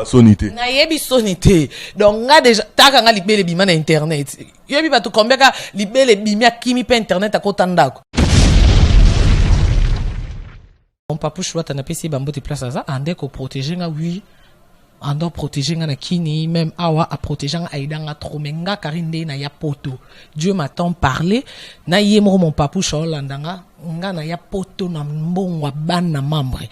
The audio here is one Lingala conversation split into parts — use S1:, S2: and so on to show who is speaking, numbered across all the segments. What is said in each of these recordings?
S1: sonité.
S2: Na yebi sonité. Donc nga déjà taka nga libele bima na internet. Yebi ba to combien ka libele bima kimi pe internet akotandako. Mon papa choix t'as pesi bambo te place ça ande ko protéger nga oui. Ando protéger nga na kini même awa a protéger nga aida nga trop menga karinde na ya poto. Dieu m'attend parler na yemo mon papa choix landanga nga na ya poto na mbongwa bana membre.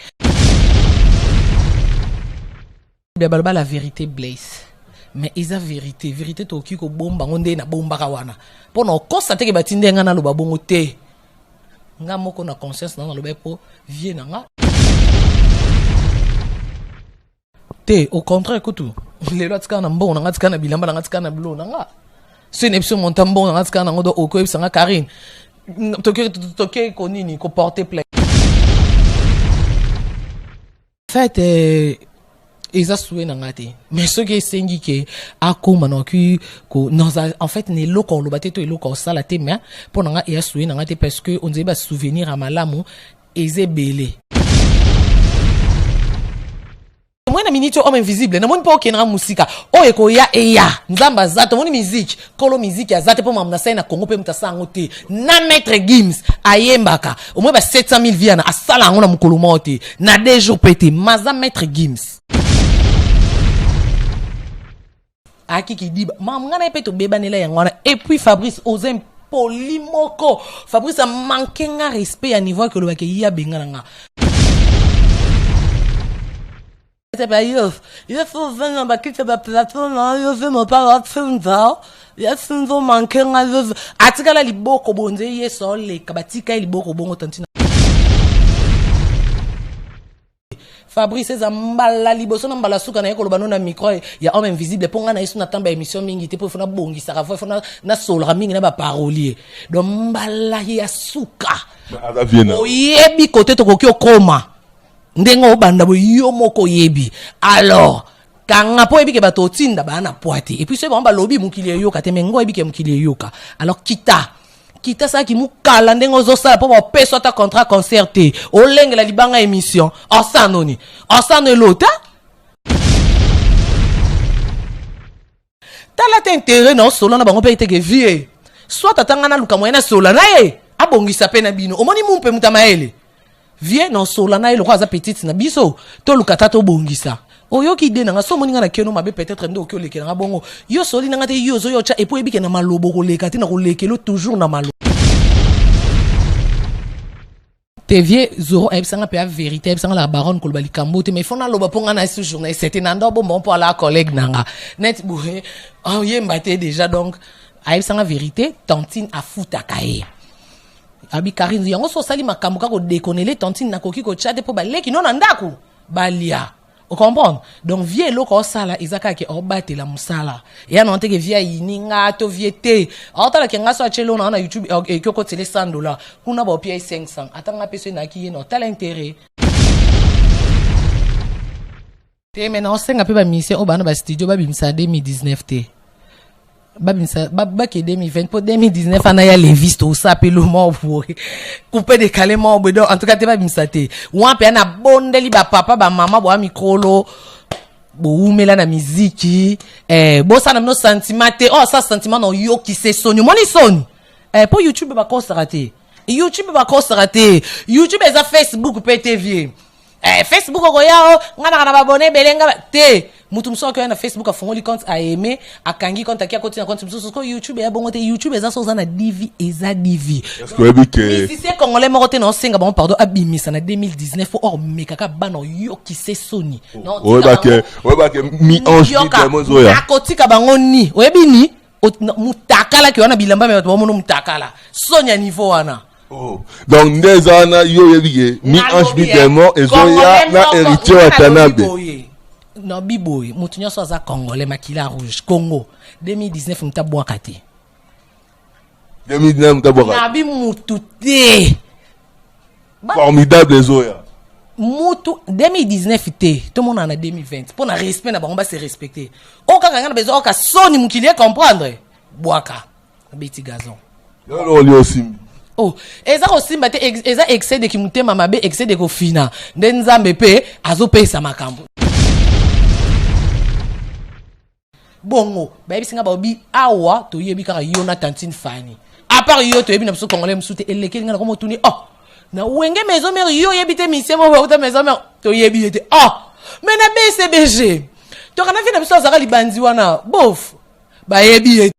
S2: La vérité blesse. Mais ils a vérité. Vérité toki ko bomba ngonde na bomba kawana. Pono constater que batinde nga na lo babongo te. Nga moko na conscience na lo bepo vie na nga. Te au contraire écoute. Les lois tsaka na mbongo na nga tsaka na bilamba na nga tsaka na bilo na nga. C'est une option montambo na nga tsaka na ngodo oko ebisa nga Karine. Toki ko nini ko porter plainte. En fait ils ont souhaité n'angate mais ce qui est singi que à comment non que en fait ne loko lo bateto loko sala te mais pour nanga il a souhaité n'angate parce que on devait souvenir à malamu ezebele moi na minute homme invisible na mon pas okena musika o eko ya eya nzamba zato moni musique kolo musique ya zato pour mamna na Congo pe mutasa ngote na maître Gims ayembaka au moins ba 700,000 viana asala ngona mukolo mote na 2 jours pété maza maître Gims Aki qui dit maman n'a pas to beba nela yangwana et puis Fabrice osem polimoko Fabrice a manqué un respect à niveau que le baki ya benganga c'est pas il faut venir baki te ba plateau na yo veut me pas faire ya sinzo manqué un atikala liboko bonze yeso le kabatika liboko bongo tantina Fabrice ezambala liboso na mbala suka na yeko lobano na micro ya homme invisible ponga na yesu na tamba émission mingi te po fona bongisa ka fo fona na sola mingi na ba parolier do mbala ya suka oyebi kote to kokyo koma ndengo banda bo yo moko yebi alors kanga po yebi ke bato tinda bana poati et puis c'est bon ba lobi mukili yoka te mengo yebi ke mukili yoka alors kita sa ki mukala ndengo zo sala po ba peso ta contrat concerté o lenge la libanga émission osanoni osano lota tala te intérêt non solo na bango pe te ke vie soit tatanga na luka moyena solo na ye abongisa pe na bino omoni mumpe mutamaele vie non solo na ye lo kwa petite na biso to luka tato bongisa oyo ki de nga so moni nga na keno mabe peut-être ndo okyo leke nga bongo yo soli nga te yo zo yo cha et puis ebike na malobo ko leka te na ko lekelo toujours na malobo te vie zoro ebsanga pe a vérité ebsanga la baronne ko bali kambote mais fona loba ponga na ce journée c'était nando bon pour la collègue nanga net bourré oh yemba te déjà donc ebsanga vérité tantine a futa kae abi Karine yango so sali makambo ka ko déconner tantine na koki ko chate po baleki non ndako balia. Vous comprenez? Donc, vieux loko sala, izaka ke obate la musala. Ya non te ke via ininga to viete. Ota la kenga so achelo na YouTube e kyoko tele $100. Kuna ba pia 500. Atanga peso na ki no tel intérêt. Te maintenant senga pe ba mission obana ba studio ba bimsa 2019 te. Ba bimsa ba ke 2020 pour 2019 ana ya leviste au sapelo mo pour couper des calemo obedo en tout cas te ba bimsa te wa pe na bondeli ba papa ba mama bo microlo bo umela na miziki bo sana no sentiment te oh ça sentiment no yo ki se soni moni soni pour YouTube ba ko sarate YouTube ba ko sarate YouTube eza Facebook pe TV Facebook ko yao ngana na babone belenga te mutu mso ko na Facebook afungoli compte a aimer akangi compte akia continue compte mso ko YouTube ya bongo te YouTube eza so na divi eza divi
S1: est-ce que webi ke
S2: si c'est congolais morote na senga bon pardon abimisa na 2019 or mekaka bano yo ki se soni
S1: non weba ke mi ange de mozoya
S2: akotika bango ni webi ni mutakala ki wana bilamba me bato bomono mutakala sonya niveau wana.
S1: Oh. Donc des ana yo yebige mi ange bi demo ezoya na héritier watanabe
S2: no biboy mutunyo so za congolais makila rouge Congo 2019 mtabwa kati
S1: 2019 mtabwa
S2: na bi mutute
S1: formidable ezoya
S2: mutu 2019 te tout monde en a 2020 pour na respect na bango ba se respecter o kanga na bezo o ka soni mukili comprendre boaka beti gazon
S1: yo li aussi.
S2: Oh, eza ko simba te eza excès de kimutema mabe excès de ko fina nde nzambe pe azo pesa makambo bongo bayebi singa baobi awa to yebi kaka yo na tantine Fanny à part yo to yebi na biso congolais msute eleke nga na komo tuni na wenge maison mère yo yebi te mise mo ba maison mère to yebi ete mais na BCBG to kana fi na biso azaka libandi wana bof bayebi ete.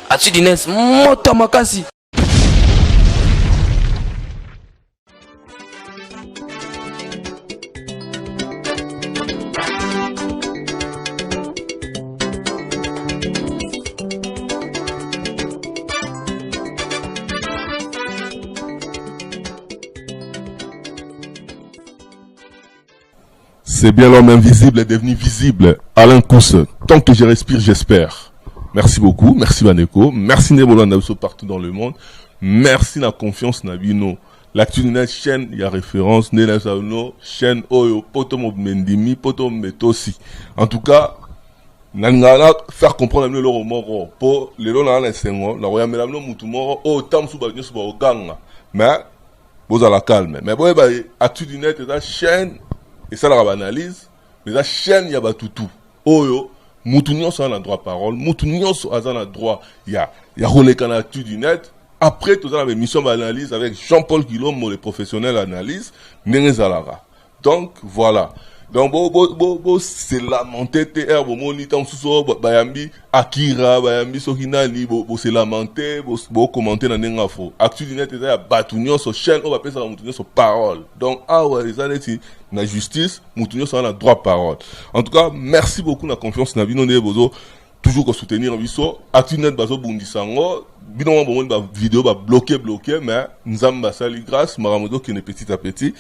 S3: Atudines moto makasi.
S1: C'est bien l'homme invisible est devenu visible. Alain Kousse, tant que je respire, j'espère. Merci beaucoup, merci Baneko, merci Nebolo Ndabiso partout dans le monde, merci la confiance Nabino. L'actu d'une chaîne, il y a référence, Nena Sauno, chaîne Oyo, Potom Mendimi, Potom Metosi. En tout cas, Nangana faire comprendre le moro pour les lois dans les sengo, la roya melamno mutumoro, tam sous bagno sous baganga. Mais, vous à la calme. Mais bon, actu d'une chaîne, et ça la analyse, mais la chaîne, il y a tout. Oyo, mutu nyonso ana droit parole, mutu nyonso azana droit ya rolekana actu du net. Après tout ça la mission d'analyse avec Jean-Paul Guillaume, le professionnel analyse ndenge zalara. Donc voilà. Donc c'est lamenté TR moni tam suso bayambi Akira bayambi sokinali c'est lamenté commenter na ndenga fo. Actu du net ya batu nyonso chaîne on va pesa mutu nyonso parole. Donc ouais les années na justice mutu nyonso ana droit parole. En tout cas, merci beaucoup na confiance na bino bozo toujours ko soutenir biso. Actu net bazo bundisango bino bon ba vidéo ba bloqué mais nzamba sali grâce maramodo qui est petit à petit.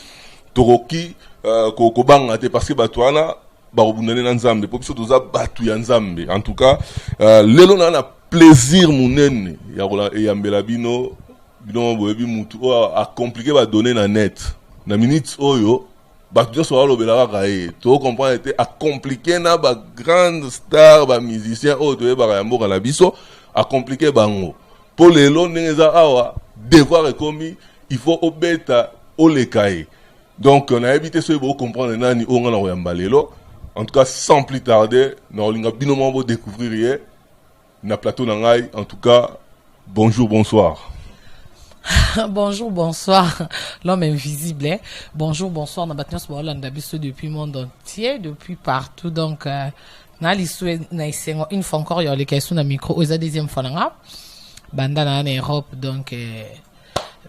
S1: Toroki ko banga te parce que batwana ba robundane na nzambe pour biso toza batu ya nzambe. En tout cas, lelo na plaisir munene ya kola eyambela bino boyebi mutu a compliqué ba donner na net. Na minutes oyo batu nyonso balobelaka kaye to comprendre ete a compliqué na ba grande star ba musicien oyo toyebaka ya mboka na biso a compliqué bango po lelo ndenge eza awa devoir ekomi il faut obeta olekaye. Donc on a évité ce pour comprendre nani o ngana koyamba lelo. En tout cas sans plus tarder na olinga bino mo découvrir na plateau na ngai. En tout cas bonjour bonsoir.
S2: Bonjour, bonsoir, l'homme invisible. Hein? Bonjour, bonsoir, na batnos Holanda biso depuis le monde entier, depuis partout. Donc, na l'issue na isengo une fois encore yo les questions na micro aux deuxième fois nga banda na Europe donc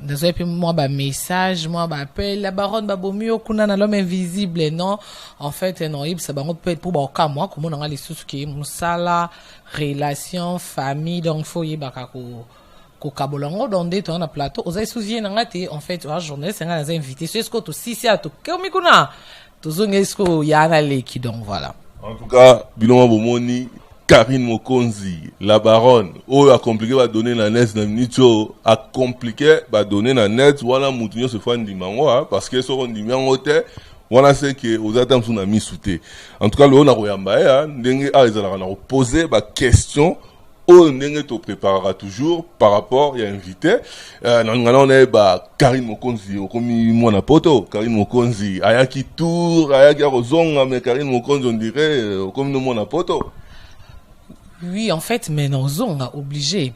S2: désolé puis moi ba message moi ba appel la baronne ba bomio kuna na l'homme invisible non en fait non il ça ba peut pour ba ka moi comme on a les sous qui musala relation famille donc faut y ba ko kabolongo donde to na plateau oza souviens nga te en fait la journée c'est nga les invités c'est ce que to sisi ato komi kuna to zonga esko ya na leki donc voilà.
S1: En tout cas biloma bomoni Karine Mokonzi la baronne o a compliqué va donner la net na minito a compliqué va donner la net wala mutunyo se fa ndimango parce que so ndimango te wala c'est que aux attentes na misouté. En tout cas le on a koyamba ya ndenge a ezala na poser ba question on ndenge to préparera toujours par rapport ya invité on est ba Karine Mokonzi komi mwana poto Karine Mokonzi ayaki tour ayaki rozonga mais Karine Mokonzi on dirait comme no mwana poto.
S2: Oui, en fait, mais non, zonga obligé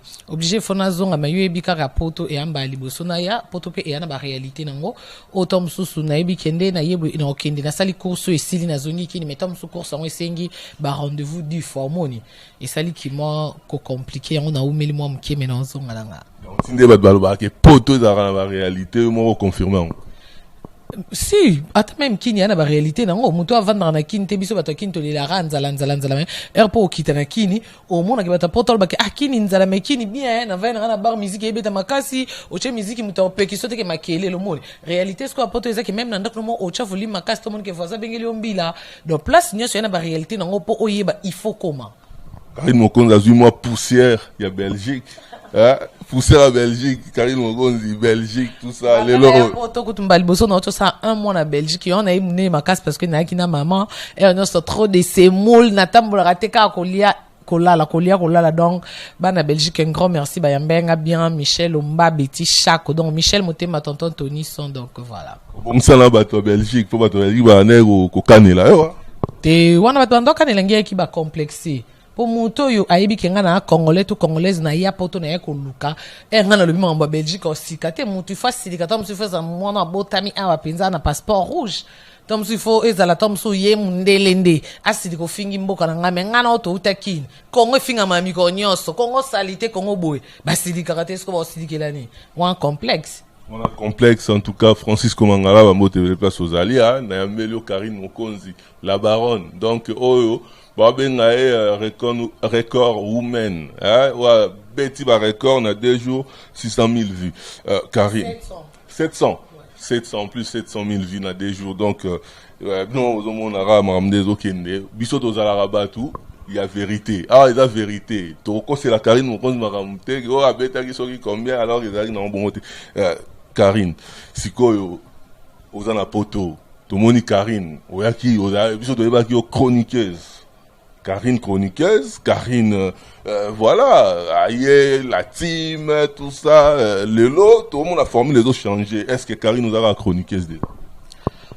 S2: fona zonga mais yebi kaka poto et amba liboso na ya poto pe e na ba réalité nango autom susu na yebi kende na yebu na okende na sali course et sili na zongi kini metom su course en esengi ba rendez-vous du formoni et sali ki mo ko compliqué on a oumeli mo mke mais non zonga langa.
S1: Donc tinde ba baloba ke poto za na ba réalité mo confirmer.
S2: Si, ata même kini yana ba réalité nango muto avandra na kini te biso bato kini to lela ranzala erpo okita na kini o mona ke bata potol bake kini nzala me kini bien na vena na bar musique ebeta makasi oche musique muto opeki sote ke makele lo moni réalité sko apoto ezaki même na ndako mo ocha volume makasi to moni ke voisa bengeli ombila donc place nyoso yana ba réalité nango po oyeba il faut comment.
S1: Karine Mokonzi a vu moi poussière, il y a Belgique. Hein? Poussière à Belgique, Karine Mokonzi, Belgique, tout ça. Les lots.
S2: On a un mois en Belgique, on a eu ma casse parce que n'a qu'une maman, et on a trop de sémoules, n'attend pas rater qu'à colia, donc, bah, na Belgique, un grand merci, bah, yambenga bien, Michel, Omba, Betty, Chaco, donc, Michel, Moté, ma tonton Tony sont, donc, voilà.
S1: Bon, ça là, bah, toi, Belgique, faut pas toi, Belgique, bah, n'est au Canela, ouais.
S2: Te, wana batu ando Canela, qui va complexer. Pour moto yo aibi kenga na congolais to congolaise na ya poto na ya koluka e ngana lo bima en Belgique aussi kate mutu facilité tom su feza mwana botami awa penza na passeport rouge tom su fo ezala tom su ye mundelende asidi ko fingi mboka na ngame ngana oto utakini kongo finga mami ko nyonso kongo salité kongo boy basidi karate sko ba osidi kelani wan complexe.
S1: On a complexe, en tout cas, Francisco Mangala va monter les places aux Alia, na Melio Karine Mokonzi, la baronne. Donc, oh, record women, hein, ouais, Betty va record, on a 2 jours, 600 000 vues. Karine. 700. 700, plus 700 000 vues, on a 2 jours. Donc, non, on a ramené des okende. Bissot aux Alarabatu. Il y a vérité. Ah, il y a vérité. Toko, c'est la Karine Mokonzi Maramute. Oh, à Beta qui sont combien, alors ils arrivent dans un bon côté. Karine, sikoyo, ozana poto, tomoni Karine, oyaki, biso toyeba ki chroniqueuse. Karine chroniqueuse, Karine, voilà, aïe, la team, tout ça, le lot, tout le monde a formé, les autres changé. Est-ce que Karine nous a la chroniqueuse déjà?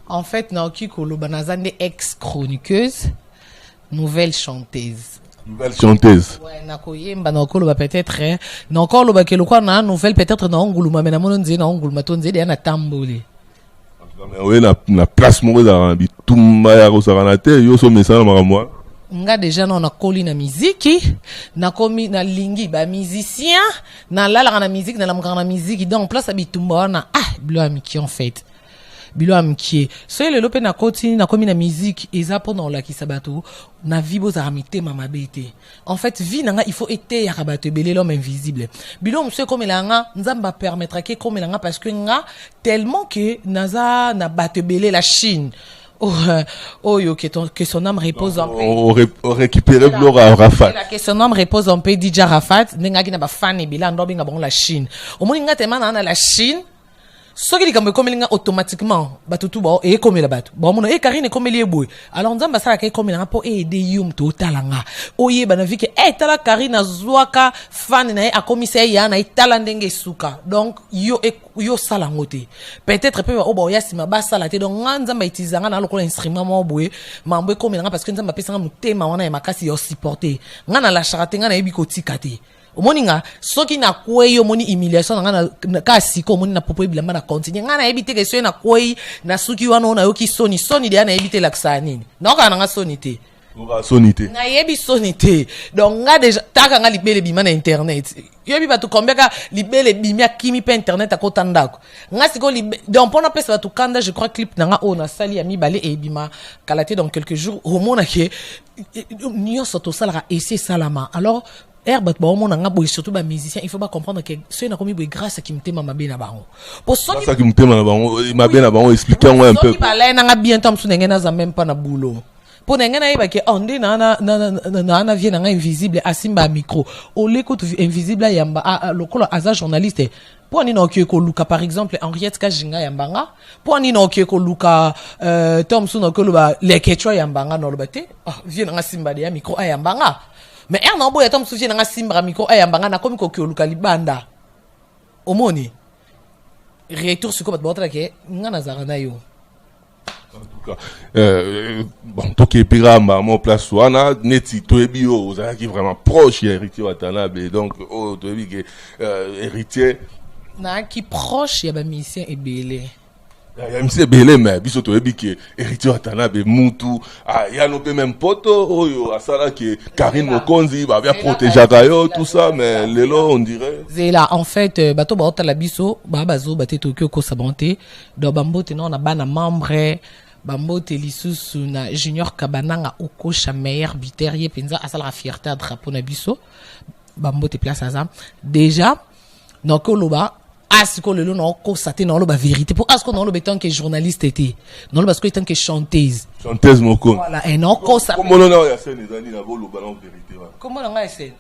S2: En fait, Naoki Kolobanazane ex-chroniqueuse, nouvelle chanteuse.
S1: Nouvelle chanteuse.
S2: Ouais, nakoyemba na okolo ba peut-être na okolo ba kelo kwa na nouvelle peut-être na onguluma mais na mono nze na onguluma to nze de na tambole.
S1: Mais ouais na place mo za bi tumba ya ko sarana te yo so message na moi.
S2: Nga déjà na koli na muziki na komi na lingi ba musicien na lala na musique na la mukana musique donc place abitumba na bilo amiki en fait. Bilo amkie so le lope na koti na komi na musique eza pendant la ki sabato na vibo za ramite mama bete en fait vie nanga il faut été ya rabato belé l'homme invisible bilo monsieur comme langa nzamba permettra que comme langa parce que nga tellement que naza na bato belé la Chine oh yo que son âme repose en paix
S1: on récupérer Laura Rafat
S2: que son âme repose en paix DJ Rafat nenga ki na ba fan e bila ndo binga bon la Chine au moins nga tellement na la Chine ce qui est comme il automatiquement batutu ba et comme la batu bon mon e Karine comme il est boy alors nzamba sala ke comme il pour aider yum totalanga oye bana vi que tala Karine azwaka fan na a commissaire ya na itala ndenge suka donc yo sala ngote peut-être pe o ba ya sima ba sala te donc nzamba itizanga na lokola instrument mo boy mambo comme il parce que nzamba pesa mutema wana ya makasi yo supporter ngana la charate ngana ebi ko tikate omoninga soki na kwei omoni humiliation na ka siko omoni na popo bilamba na continue ngana ebite ke so na kwei na suki wana na yoki soni de na ebite laksa nini noka na nga soni te na yebi soni te donc nga déjà taka nga libele bima na internet yebi batu combien ka libele bimia kimi pe internet akota ndako nga siko donc pona pesa batu kanda je crois clip na nga na sali ya mibale e bima kalaté dans quelques jours homona ke nyo soto sala essayer salama alors herbe ba mon nga boy surtout ba musicien il faut pas comprendre que ceux na komi boy grâce à kimtema mabe na bango pour ça
S1: grâce à kimtema na bango mabe na bango expliquer moi un peu
S2: ba la na nga bien tam su ngena za même pas na boulot pour ngena iba ke onde na vie na nga invisible asimba micro o l'écoute invisible yamba lokolo aza journaliste pour ni no ko luka par exemple Henriette Kajinga yambanga pour ni no ko luka Tom su no ko ba leketwa yambanga no lobate vie na nga simba de micro ayambanga mais non boy atom souci na simbra miko ayambanga na komi ko luka libanda omoni retour sur ko battra ke ngana zarana yo
S1: en tout cas bon to ke piramba mon place wana neti to ebio ozala ki vraiment proche héritier Watanabe donc to ebi ke héritier
S2: na ki proche ya ba musicien ebele
S1: ya mse belé mais biso to ebi ke héritier Watanabe mutu ya no pe même poto oyo asala ke Karine Mokonzi ba bien protéger gayo tout ça mais lelo on dirait
S2: zela en fait bato ba otala biso ba bazo baté Tokyo ko sabonté do bambote non na bana membre bambote lisusu na Junior Kabananga okosha meilleur buteur ye penza asala fierté à drapeau na biso bambote place azam déjà donc loba asiko lelo na okosate na oloba vérité pour asiko na oloba tant que journaliste était na oloba asiko tant que chanteuse
S1: moko
S2: voilà et na okosa
S1: comme on a ya scène ezali na bolo balon vérité wa
S2: comment nga essaie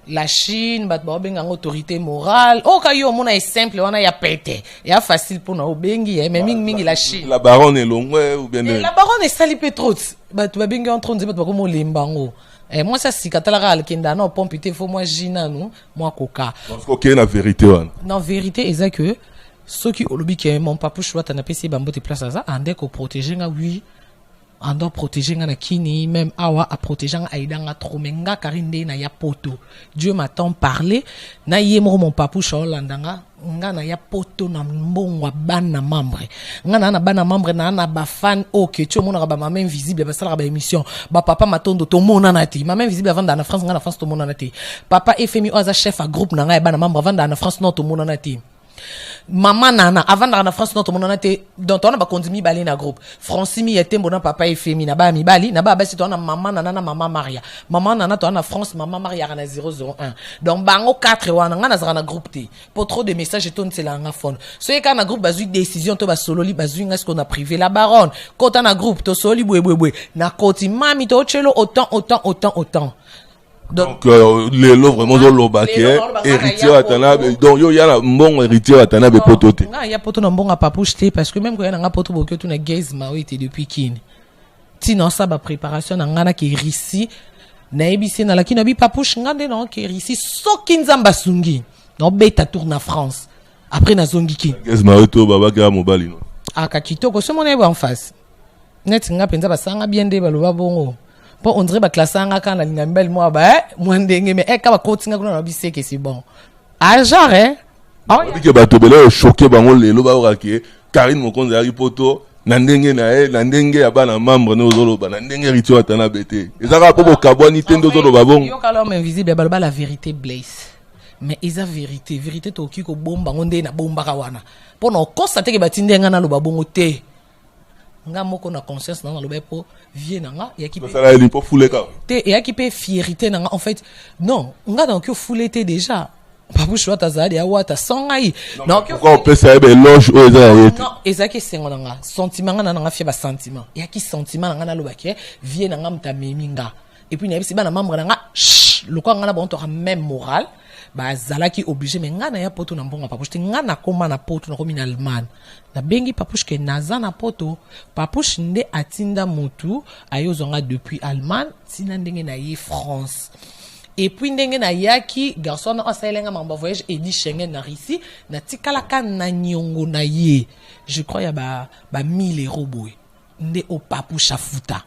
S2: la Chine bat ba benga autorité morale o ka yo mona est simple wana ya pete ya facile pour na obengi mais mingi la Chine
S1: la baronne est longue ou bien
S2: la baronne est sali trop bat ba bengi en train de bat ba comme lembango. Et moi, ça, si Katalaga Alkenda, non, pompité, faut moi, Gina, nous, moi, Coca.
S1: Parce que la vérité, ouais.
S2: Non, vérité, c'est que, ceux qui, au lobby, qui mon papa, je vois, t'en as passé, bambo, tes places à ça, en déco, protéger, oui, en doit protéger, na kini, même, awa, à protéger, aïdanga, trop, menga, karinde, na ya poto. Dieu m'a tant parlé, na yémo, mon papa, je landanga, nga na ya poto na mbongwa bana membre nga na bana membre na ba fan ok tu mona ba maman invisible ba sala ba émission ba papa matondo to mona na ti maman invisible avant na France nga na France to mona na ti papa FMI oza chef a groupe na nga bana membre avant na France non to mona na ti maman nana avant na France non to mona na ti donc on a ba kondimi balé na groupe Francimi était mon papa FMI na ba mi bali na ba si to na maman nana na maman Maria maman nana to na France maman Maria na 001 donc bango 4 wana nga na na groupe ti pour trop de messages et ton c'est la phone so y na groupe bazu décision to ba solo li bazu nga ce qu'on a privé la baronne quand on a groupe to soli bwe na koti mami to chelo autant
S1: donc les lots vraiment dans l'obaké héritier atana donc yo ya bon héritier atana be potote
S2: nga ya poto na mbonga papouche te parce que même quand na poto bokyo tu na gaze ma était depuis kin ti non ça ba préparation na ngana ki risi na ebisi na lakini bi papouche ngande non ki risi soki nzamba sungi no beta tour na France après na zongi ki
S1: gaze ma to baba ka mobali no
S2: aka kitoko so mona en face net nga penza basanga bien de baloba bongo pour on dirait ba classanga quand la linga mbel moi ba moi ndenge mais ka ba kotinga kuna na bise que c'est bon ah genre
S1: ah oui que ba to bele choqué bango lelo ba orake Karine Mokonzi ari poto na ndenge na ndenge ya bana membre no zoloba na ndenge rituel atana bete ezaka po bokabwani tendo zoloba bongo
S2: yo kala homme invisible ba la vérité blesse mais isa vérité to ki ko bomba ngonde na bomba ka wana pour no constater que batindenga na loba bongo te nga moko na conscience na loba po vie nanga ya ki
S1: ça là il faut fouler ka
S2: te ya ki pe fierté nanga en fait non nga donc yo fouler te déjà pas choix ta zadi ya wata songai
S1: non pourquoi on peut ça éloge aux arrêtés
S2: non ezaki sengo nanga sentiment nga nanga fie ba sentiment ya ki sentiment nanga na loba ke vie nanga mtameminga et puis na bisi bana membre nanga le quoi nga na bon to même moral ba zalaki obligé mais nga na ya poto na mbonga papouche te nga na koma na poto na komi na Allemagne na bengi papouche ke naza na poto papouche nde atinda mutu ayozonga depuis Allemagne tina ndenge na ye France et puis ndenge na yaki garçon na asalenga mamba voyage edi Schengen na Russie na tikalaka na nyongo na ye je crois ya ba 1000 euros boy nde o papouche afuta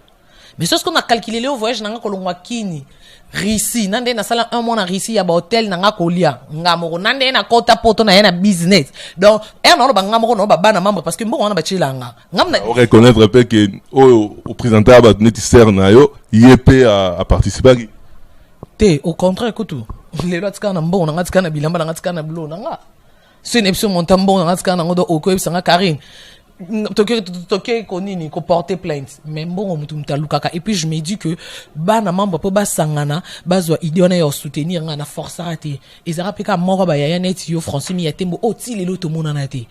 S2: mais ce qu'on a calculé le voyage nanga kolongwa kini Russie nande na sala un mois na Russie ya ba hôtel nanga kolia ngamoko nande na kota poto na yana business donc non ba ngamoko no ba bana membre parce que mbongo na ba chilanga ngamna
S1: on reconnaître peu que au présenter ba neti ser na yo yepé à participer
S2: te au contraire kutu le lot kana mbongo nanga tsana bilamba nanga tsana blo nanga c'est une option montambo nanga tsana ngodo oko sanga Karine toke konini ko porter plainte mais bon mutu mtalukaka et puis je me dis que bana membre po basangana bazwa idée on a soutenir ngana force raté ezara peka moko ba ya net yo français mi yatembo oti lelo to mona na te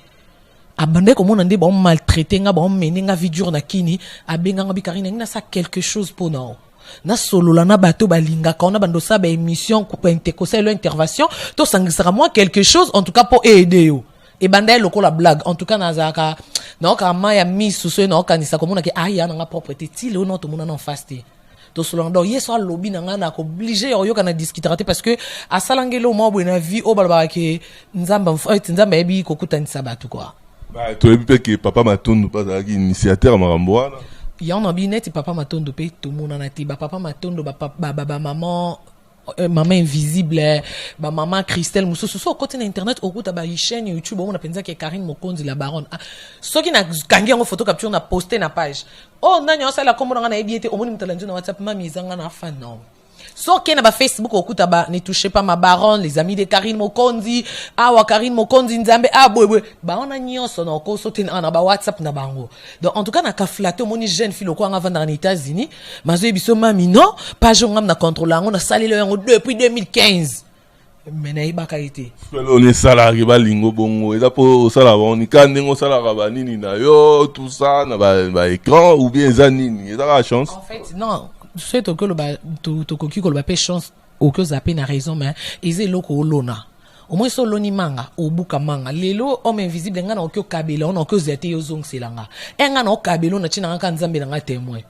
S2: abande ko mona nde bon maltraité nga bon mener nga vie dure na kini abenga nga bikarine na ça quelque chose pour non na solo la na bato balinga quand on a bando sa ba émission ko intercosser l'intervention to sangisera moi quelque chose en tout cas pour aider yo et banda loko la blague en tout cas nazaka non kama ya misu so no kanisa komona ke aya na propriété ti le no to mona na faste to solo ndo yeso lobby na ngana ko obligé yo kana discuter parce que a salangelo mo bo na vie o balba ke nzamba nzamba ebi ko kutanisa batu quoi
S1: bah to ebi ke papa matondo pas aki initiateur marambo wana
S2: ya on bineti papa matondo pe to mona na ti ba papa matondo ba maman invisible ba maman Christelle mususu so côté na internet okuta ba chaîne YouTube on a penza que Karine Mokonzi la baronne so ki na kangi ngo photo capture na poster na page oh nani on sala komona na ebiete omoni mutalanjo na WhatsApp mami zanga na fan non so ki na ba Facebook okuta ba ne touchez pas ma baronne les amis de Karine Mokonzi wa Karine Mokonzi nzambe bwe ba on a nyonso na ko so tin na ba WhatsApp na bango donc en tout cas na ka flatter moni jeune fille ko nga vendre en États-Unis mazo biso mami non page ngam na contrôler ngo na salile yango depuis 2015 mais naibaka ite
S1: on est salarié balingo bongo et pour sala on ni kan ngo sala nini na yo tout ça na ba écran ou bien zanini et la chance
S2: en fait non c'est que le ba to koki ko le ba chance au que zappé na raison mais ils est loko lona au moins so loni manga au buka manga lelo homme invisible nga na okyo kabela on okyo zete yo zong selanga enga na okabelo na china nga nzambe na témoin.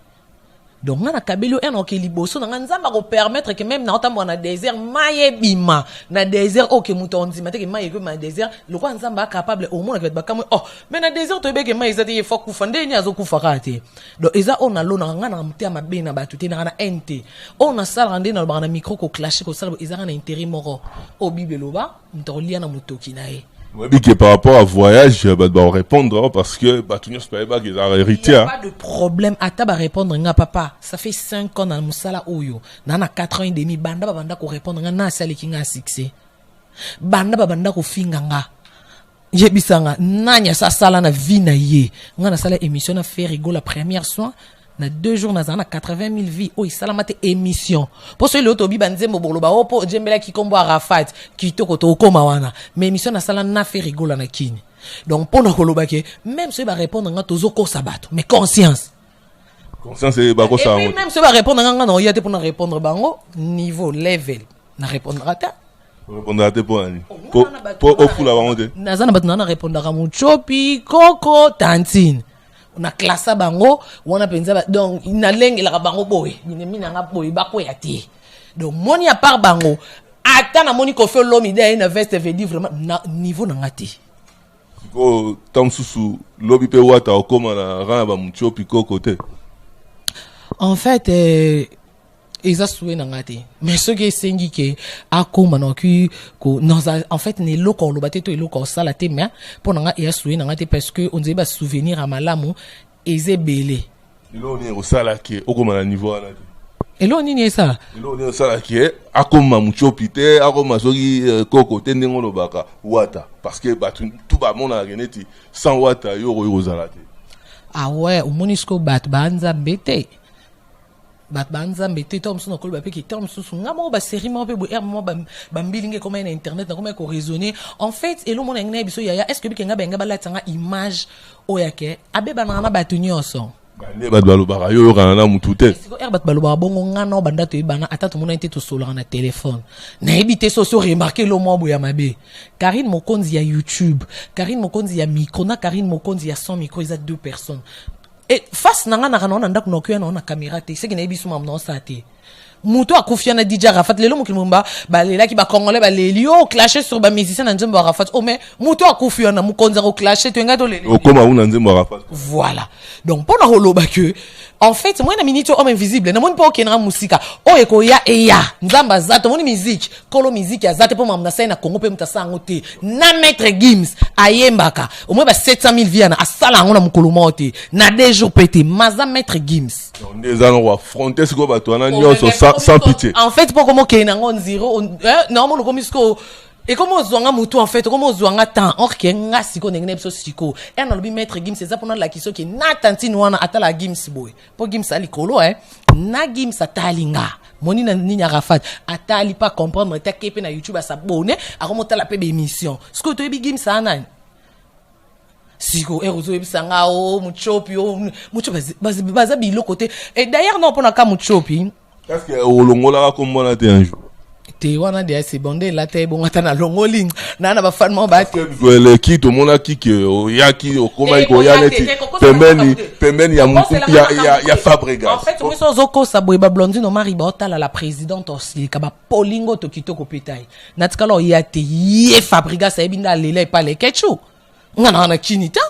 S2: Donc, on a kabelo en ok liboso, on a nzamba ko permettre que même na otambo na désert maye bima na désert ok mouton dimate que maye que ma désert le quoi nzamba capable au moins que ba comme oh mais na désert to be que maye zati ye foku fande ni azo kufa kate. Donc eza on a lona ngana mtia mabe na batuté na na ente on a sala rande na ba na micro ko clasher ko sala eza na intérêt moro au bible loba ntolia na mutoki na e.
S1: Oui, que par rapport à voyage, bah répondre parce que bah tout n'est pas qu'il a hérité.
S2: Il n'y a pas de problème. Ata ba répondre nga papa. Ça fait 5 ans dans musala oyo. Nana 4 ans et demi banda banda ko répondre nga na sali kinga succès. Banda banda ko finga nga. Yebisanga nanya sa sala na vie na ye. Nga na sala émission na fait rigolo la première soin. Na 2 jours na 80 000 vies oh ça la mate émission pour celui l'auto bi banzembo boloba oh po jembela ki kombo Arafat ki to koto koma wana mais émission na sala na fait rigola na kini donc pour na koloba ke même ceux va répondre nga tozo ko sabato mais conscience
S1: et
S2: ba ko ça et même ceux va répondre nga non yate pour na répondre bango niveau level na répondre ata
S1: répondre ata pour ani pour ofula bango te
S2: nazana bat na répondre ka muchopi koko tantine on a classé bango on a pensé donc na lengi la bango boy mina nga boy ba ko yati donc moni a part bango ata na moni ko fait l'homme idée une veste veut dire vraiment na niveau na ngati
S1: ko tamsusu lobi pe wata okoma na rana ba muchopi ko côté
S2: en fait ils a soué na ngati mais ce qui est sengi que akoma na ko en fait ne loko lo bateto loko sala te mais pour nga il a soué na ngati parce que on dit ba souvenir à malamu ezebele
S1: ilo ni ko sala ke okoma na niveau ana
S2: elo nini ça
S1: ilo ni sala ke akoma muchopi te akoma soki koko te ndengo lo baka wata parce que ba tout ba mona reneti sans wata yo ko zala te
S2: ah ouais au monisco bat banza bete banza mbete tom so nakolo ba pe ki tom so nga mo ba série mo pe bo er mo ba mbilinge comme na internet na comme ko raisonner en fait elo mo na ngina biso ya est-ce que bi kenga benga ba latanga image oyake abe banana ba tunyoso
S1: ne ba balo ba yo kana na mutute
S2: siko er bat balo ba bongo nga no banda to ibana ata to mona inte to solo na téléphone na ebité socio remarquer lo mo boya mabe Karine Mokonzi ya YouTube Karine Mokonzi ya micro na Karine Mokonzi ya son micro ils a 2 personnes. Et face nanga na kana onda kuno kyo na caméra te c'est que na biso mamno sa te muto akufia na DJ Arafat lelo mukilumba ba lela ki ba congolais ba lelio clasher sur ba musicien na nzembo Arafat oh mais muto akufia na mukonza ko clasher to ngato lelo
S1: okoma una nzembo Arafat
S2: voilà donc pona holoba que en fait moi na minute homme invisible na moni pa okena musika o eko ya eya nzamba zato moni musique kolo musique ya zato po mamna sai na Congo pe mutasango te na maître Gims ayembaka au moins ba 700 000 viana asala ngona mukolo mote na 2 jours pété maza maître Gims
S1: on des ans affronter ce ko bato na nyoso sans pitié
S2: en fait pour comment kena ngon zero non mon komisko et comment zwanga mutu en fait comment zwanga temps or ke nga siko ngene biso siko et na lobi maître Gims c'est ça pour na la kiso ke na tantine wana atala Gims boy pour Gims ali kolo na Gims atalinga moni na nini Arafat atali pas comprendre ta kepe na YouTube à s'abonner à remonter la pb émission ce que to bi Gims anani siko erozo ebisanga o muchopi baza bilo côté et d'ailleurs non pour na ka muchopi
S1: est-ce que olongola comme on a été un jour
S2: te wana de c'est bondé la te bon ata na longoli na ba fan mo ba te
S1: le ki to mona ki ke o ya ki o koma ko ya neti pembeni ya Fabregas
S2: en fait moi so zoko sa boy ba blondine o mari ba otala la présidente aussi ka ba polingo to kitoko petai natikala o ya te ye Fabregas ebinda lele pa le ketchu ngana na kinita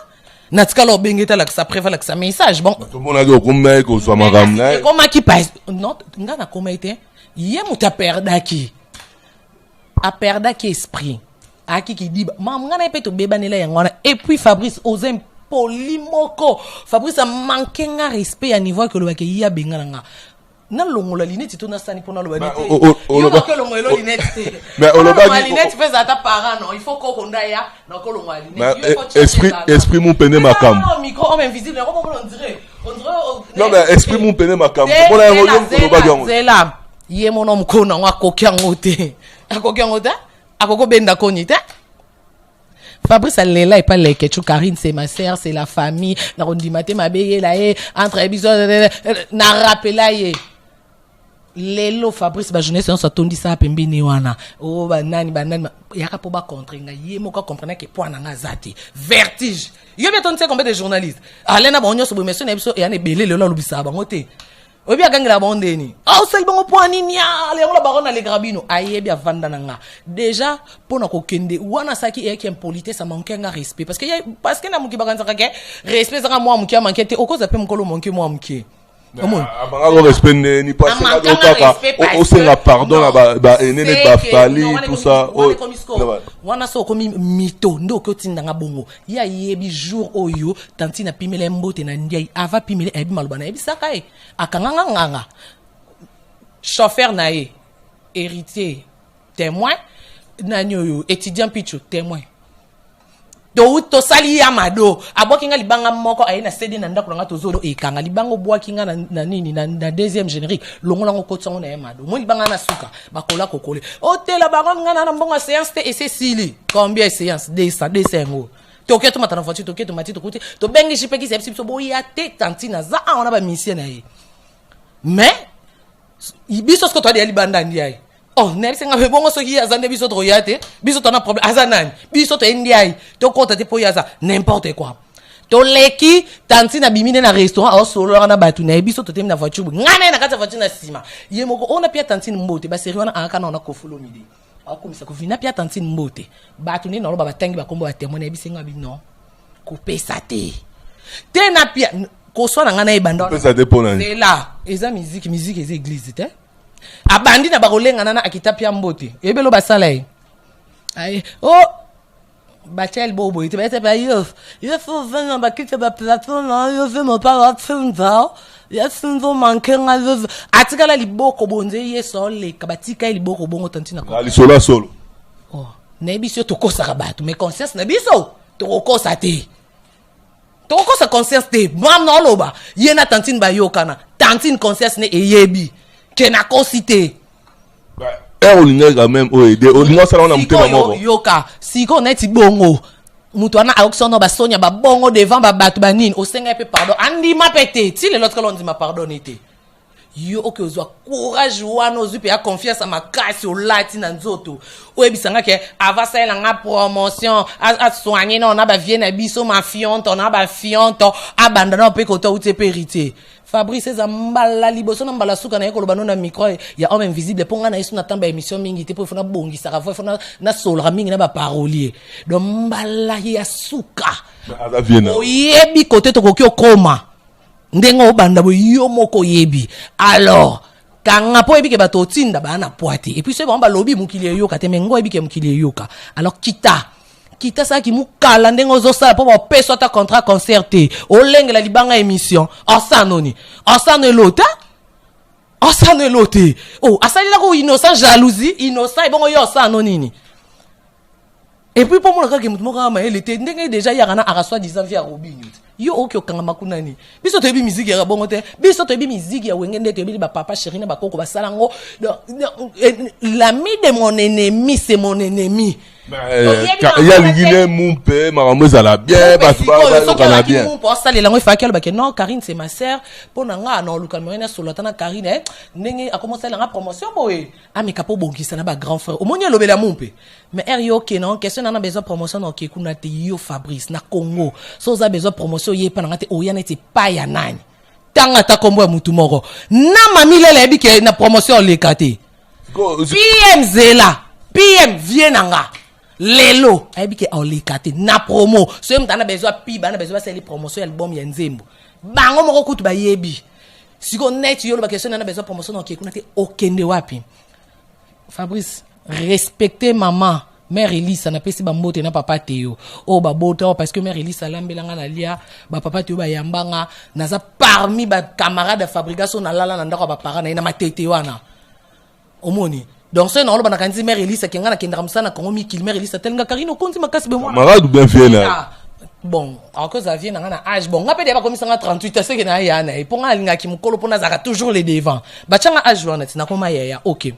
S2: natikala obengeta la sa préva la sa message bon
S1: tout monde a dit ko mec ko so magamna
S2: comment qui passe non ngana comment était hier muta perdaki a perdaki esprit aki qui dit mam ngana pe to bebanela yangwana et puis Fabrice osem polimoko Fabrice a manqué un respect à niveau que le baki ya bengana nga na longola linette to na sani pona lo banite yo ko longola linette
S1: mais on le
S2: baki linette fait ata parent non il faut ko konda ya na ko longola linette
S1: esprit mon peine makam
S2: non micro homme invisible comment on dirait
S1: non mais esprit mon peine makam on a yo ko lo baki
S2: zela ye mono mkona wa kokyango te akokyango ta Akoko benda konite. Fabrice Alela et pas les Ketchou Karine, c'est ma sœur, c'est la famille. Na rondimate ma beye la entre épisodes na rappela ye. Lelo Fabrice ba jeunesse on s'atondi ça pembe ni wana. Oh banani yaka po ba contre nga ye moko comprendre que point nga zati. Vertige. Yo bien ton sait combien de journalistes. Alena bonyo so monsieur na biso e ane belé lelo lobisa ba ngote. Obi agangela bondeni. Oh c'est bon point ni nia le on la baron na le grabino. Aye bien vanda nga. Déjà pour na kokende wana saki e qui impolité ça manque nga respect parce que na muki bakanza ka respect za moi muki manque te okoza pe mukolo manque moi muki.
S1: Abanga respect ni pas ça kaka au senga pardon ba enene ba fali tout ça
S2: wana so komi mito ndo kotinda nga bongo ya yebi jour oyo tanti na pimele mbote na ndiai ava pimele ebi malobana ebi sakai akanga nganga chauffeur nae héritier témoin na nyoyo étudiant pichu témoin do to sali ya mado aboki nga libanga moko ayina sedi na ndako nga tozolo ekanga libango boaki nga na nini na deuxième générique longola ngo kotsongo na mado mo libanga na suka bakola kokole hôtel baron nga na mbongo séance te et c'est sili combien séance 200 ngo to keto matana foti to keto matito kuti to bengi jipeki sepsi so boya te tantina za ona ba mission na ye mais biso sko to de libanda ndiai. Oh, n'est-ce pas bon ce qui a zandé biso troyate, biso tona problème azanan, biso to ndiai, to kota te poyaza n'importe quoi. To leki tanti na bimine na restaurant au solo na batu na biso to tem na voiture. Ngana na kata voiture na sima. Yemoko on a pia tanti mbote ba seri wana aka na kofulo midi. Akomisa ko vina pia tanti mbote. Batu ni na lo ba tangi ba kombo ba témoin na bisenga bi non. Couper sa te. Te na pia ko so na ngana e banda.
S1: Couper sa te pona.
S2: C'est là, eza musique eza église te. Abandi na bakolenga nana akita pia mbote ebelo basala ay oh bachel bobo ite bete pa yo faut venir bakita ba plateau na yo veut me pas atteindre ya sinzo mankenga atikala liboko bonze yeso le kabatika liboko bongo tantina ko
S1: ali solo
S2: oh na biso to kosa bato mais conscience na biso to kosa te to kosa conscience te mam na loba yena tantine ba yokana tantine conscience ne eyebi kena cosité
S1: olinga quand même aider olinga sala na mutema moko
S2: yoka siko neti bongo mutu ana auction ba sonya ba bongo devant ba batu ba nini osenga pe pardon andi ma pete ti le l'autre l'on dit ma pardonnité yo oke ozwa courage wana ozu pe ya confiance makasi o lati na nzoto oyebisanga ke avasala nga promotion a soigner na ba vie na biso ma fiante na ba fiante abanda na pe koto uti pe héritier Fabrice Zambala liboso na mbala suka na yeko lobano na micro ya homme invisible ponga na yesu na tamba émission mingi te po fona bongi saka fo fona na solra mingi na ba parolier do mbala ya suka oyebi kote to kokyo koma ndengo obanda bo yo moko yebi alors kanga po ebi ke bato tinda ba na poate et puis c'est bon ba lobi mukili yoka te mengo ebi ke mukili yoka alors kita ça qui mukala ndengo zo sala po ba peso ta contrat concerté olenge la libanga émission osanoni osane lota osane lote oh asali la ko innocent jalousie innocent bon yo osanoni nini et puis pour moi quand que mutu moko ma ele te ndenge déjà ya kana araswa 10 ans via robinut yo okyo kanga makunani biso to bi musique ya bongo te biso to bi musique ya wengende te bi ba papa chéri na ba koko ba salango l'ami de mon ennemi c'est mon ennemi
S1: il y a l'iguine mon père marambo ça la bien ba ba bien
S2: pour ça les langues fakel ba que non Karine c'est ma sœur pour nga na luka moyena solotana Karine ndenge a commencé la promotion boy ami kapo bongi ça na ba grand frère au monya lobela mon père mais yo ke non question na besoin promotion na ke kuna te yo Fabrice na Congo so za besoin promotion ye pa na te oya na te pa ya nani tanga ta kombo mutu moko na mami lele bi ke na promotion le kate PM Zela PM vienanga lelo ayebi ke olikate na promo so yem tana besoin piba na besoin c'est les promotion album ya nzembo bango moko kutu ba yebi siko net yo lo ba question na besoin promotion na ke kuna te okende wapi Fabrice respecter maman mère Elisa na pesi ba mbote na papa Théo o ba bota parce que mère Elisa lambelanga na lia ba papa Théo ba yambanga naza parmi ba camarades de fabrication na lala na ndako ba parana na matete wana omoni donc c'est non le banakanzi mère Elisa kenga na kendra msana kongo mi kil mère Elisa telanga Karine konzi makasi be moi
S1: camarade bien fait là
S2: bon encore ça vient na âge bon ngapé de ba komisa 38 c'est que na ya na et pour nga linga ki mukolo pona zaka toujours les devant ba changa âge wana tina koma ya OK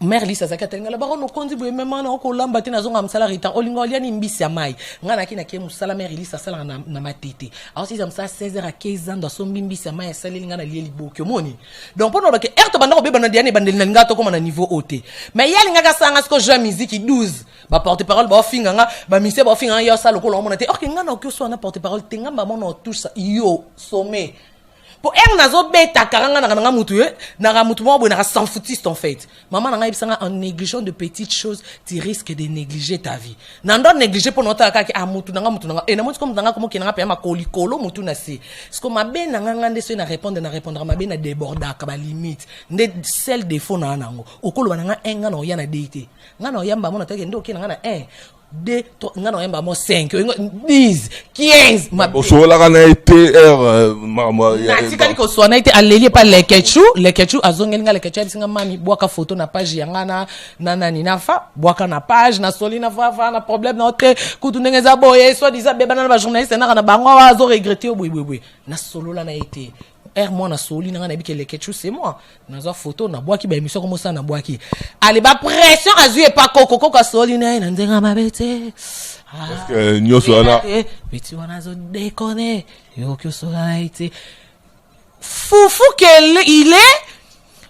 S2: mère Lisa zakatelinga la baron okondi boye même na okolamba te nazonga msala retard olinga oliani mbisi ya mai ngana ki na ke musala mère Lisa sala na matete alors si ça 16h à 15h dans son mbisi ya mai ya sala linga na lieli boki omoni donc pour que erto banda obeba na diane bandeli na ngato comme na niveau haut mais ya linga ka sanga sko jeu musique 12 ba porte parole ba finga nga ba mise ba finga ya sala ko lo mona te ok ngana okyo so na porte parole te ngamba mona touche yo sommet. Pour elle, nazo beta karanga na mutu na mutu mo bo na sans foutiste en fait. Maman na ibisanga en négligeant de petites choses, tu risques de négliger ta vie. Nando négliger pour nota ka ki mutu na et na mutu comme nanga comme ki na pa ma kolikolo mutu na si. Ce que ma be na ngande so na répondre ma be na déborda ka ba limite. Nde celle défaut na nango. Okolo na nga enga na ya na déité. Nga na yamba mo na take ndo ki na nga 1 2, 3, ngana yamba mo 5, 10, 15, ma
S1: so la kana été
S2: natikali ko so na été aleli pa les ketchou azongelinga les ketchou bisinga mami bwaka photo na page yanga na nani na fa bwaka na page na soli na fa na problème na hotel kutu ndengeza boye soit disant beba na ba journaliste na bango azo regretter oui na solo la na été moi na soli na na bikele ketchou c'est moi nazo photo na bwaki ba émission comme ça na bwaki allez ba pression azu e pa koko ka soli na ndenga mabete
S1: parce que nyoso ana
S2: petit wana zo déconner yo que so la été foufou il est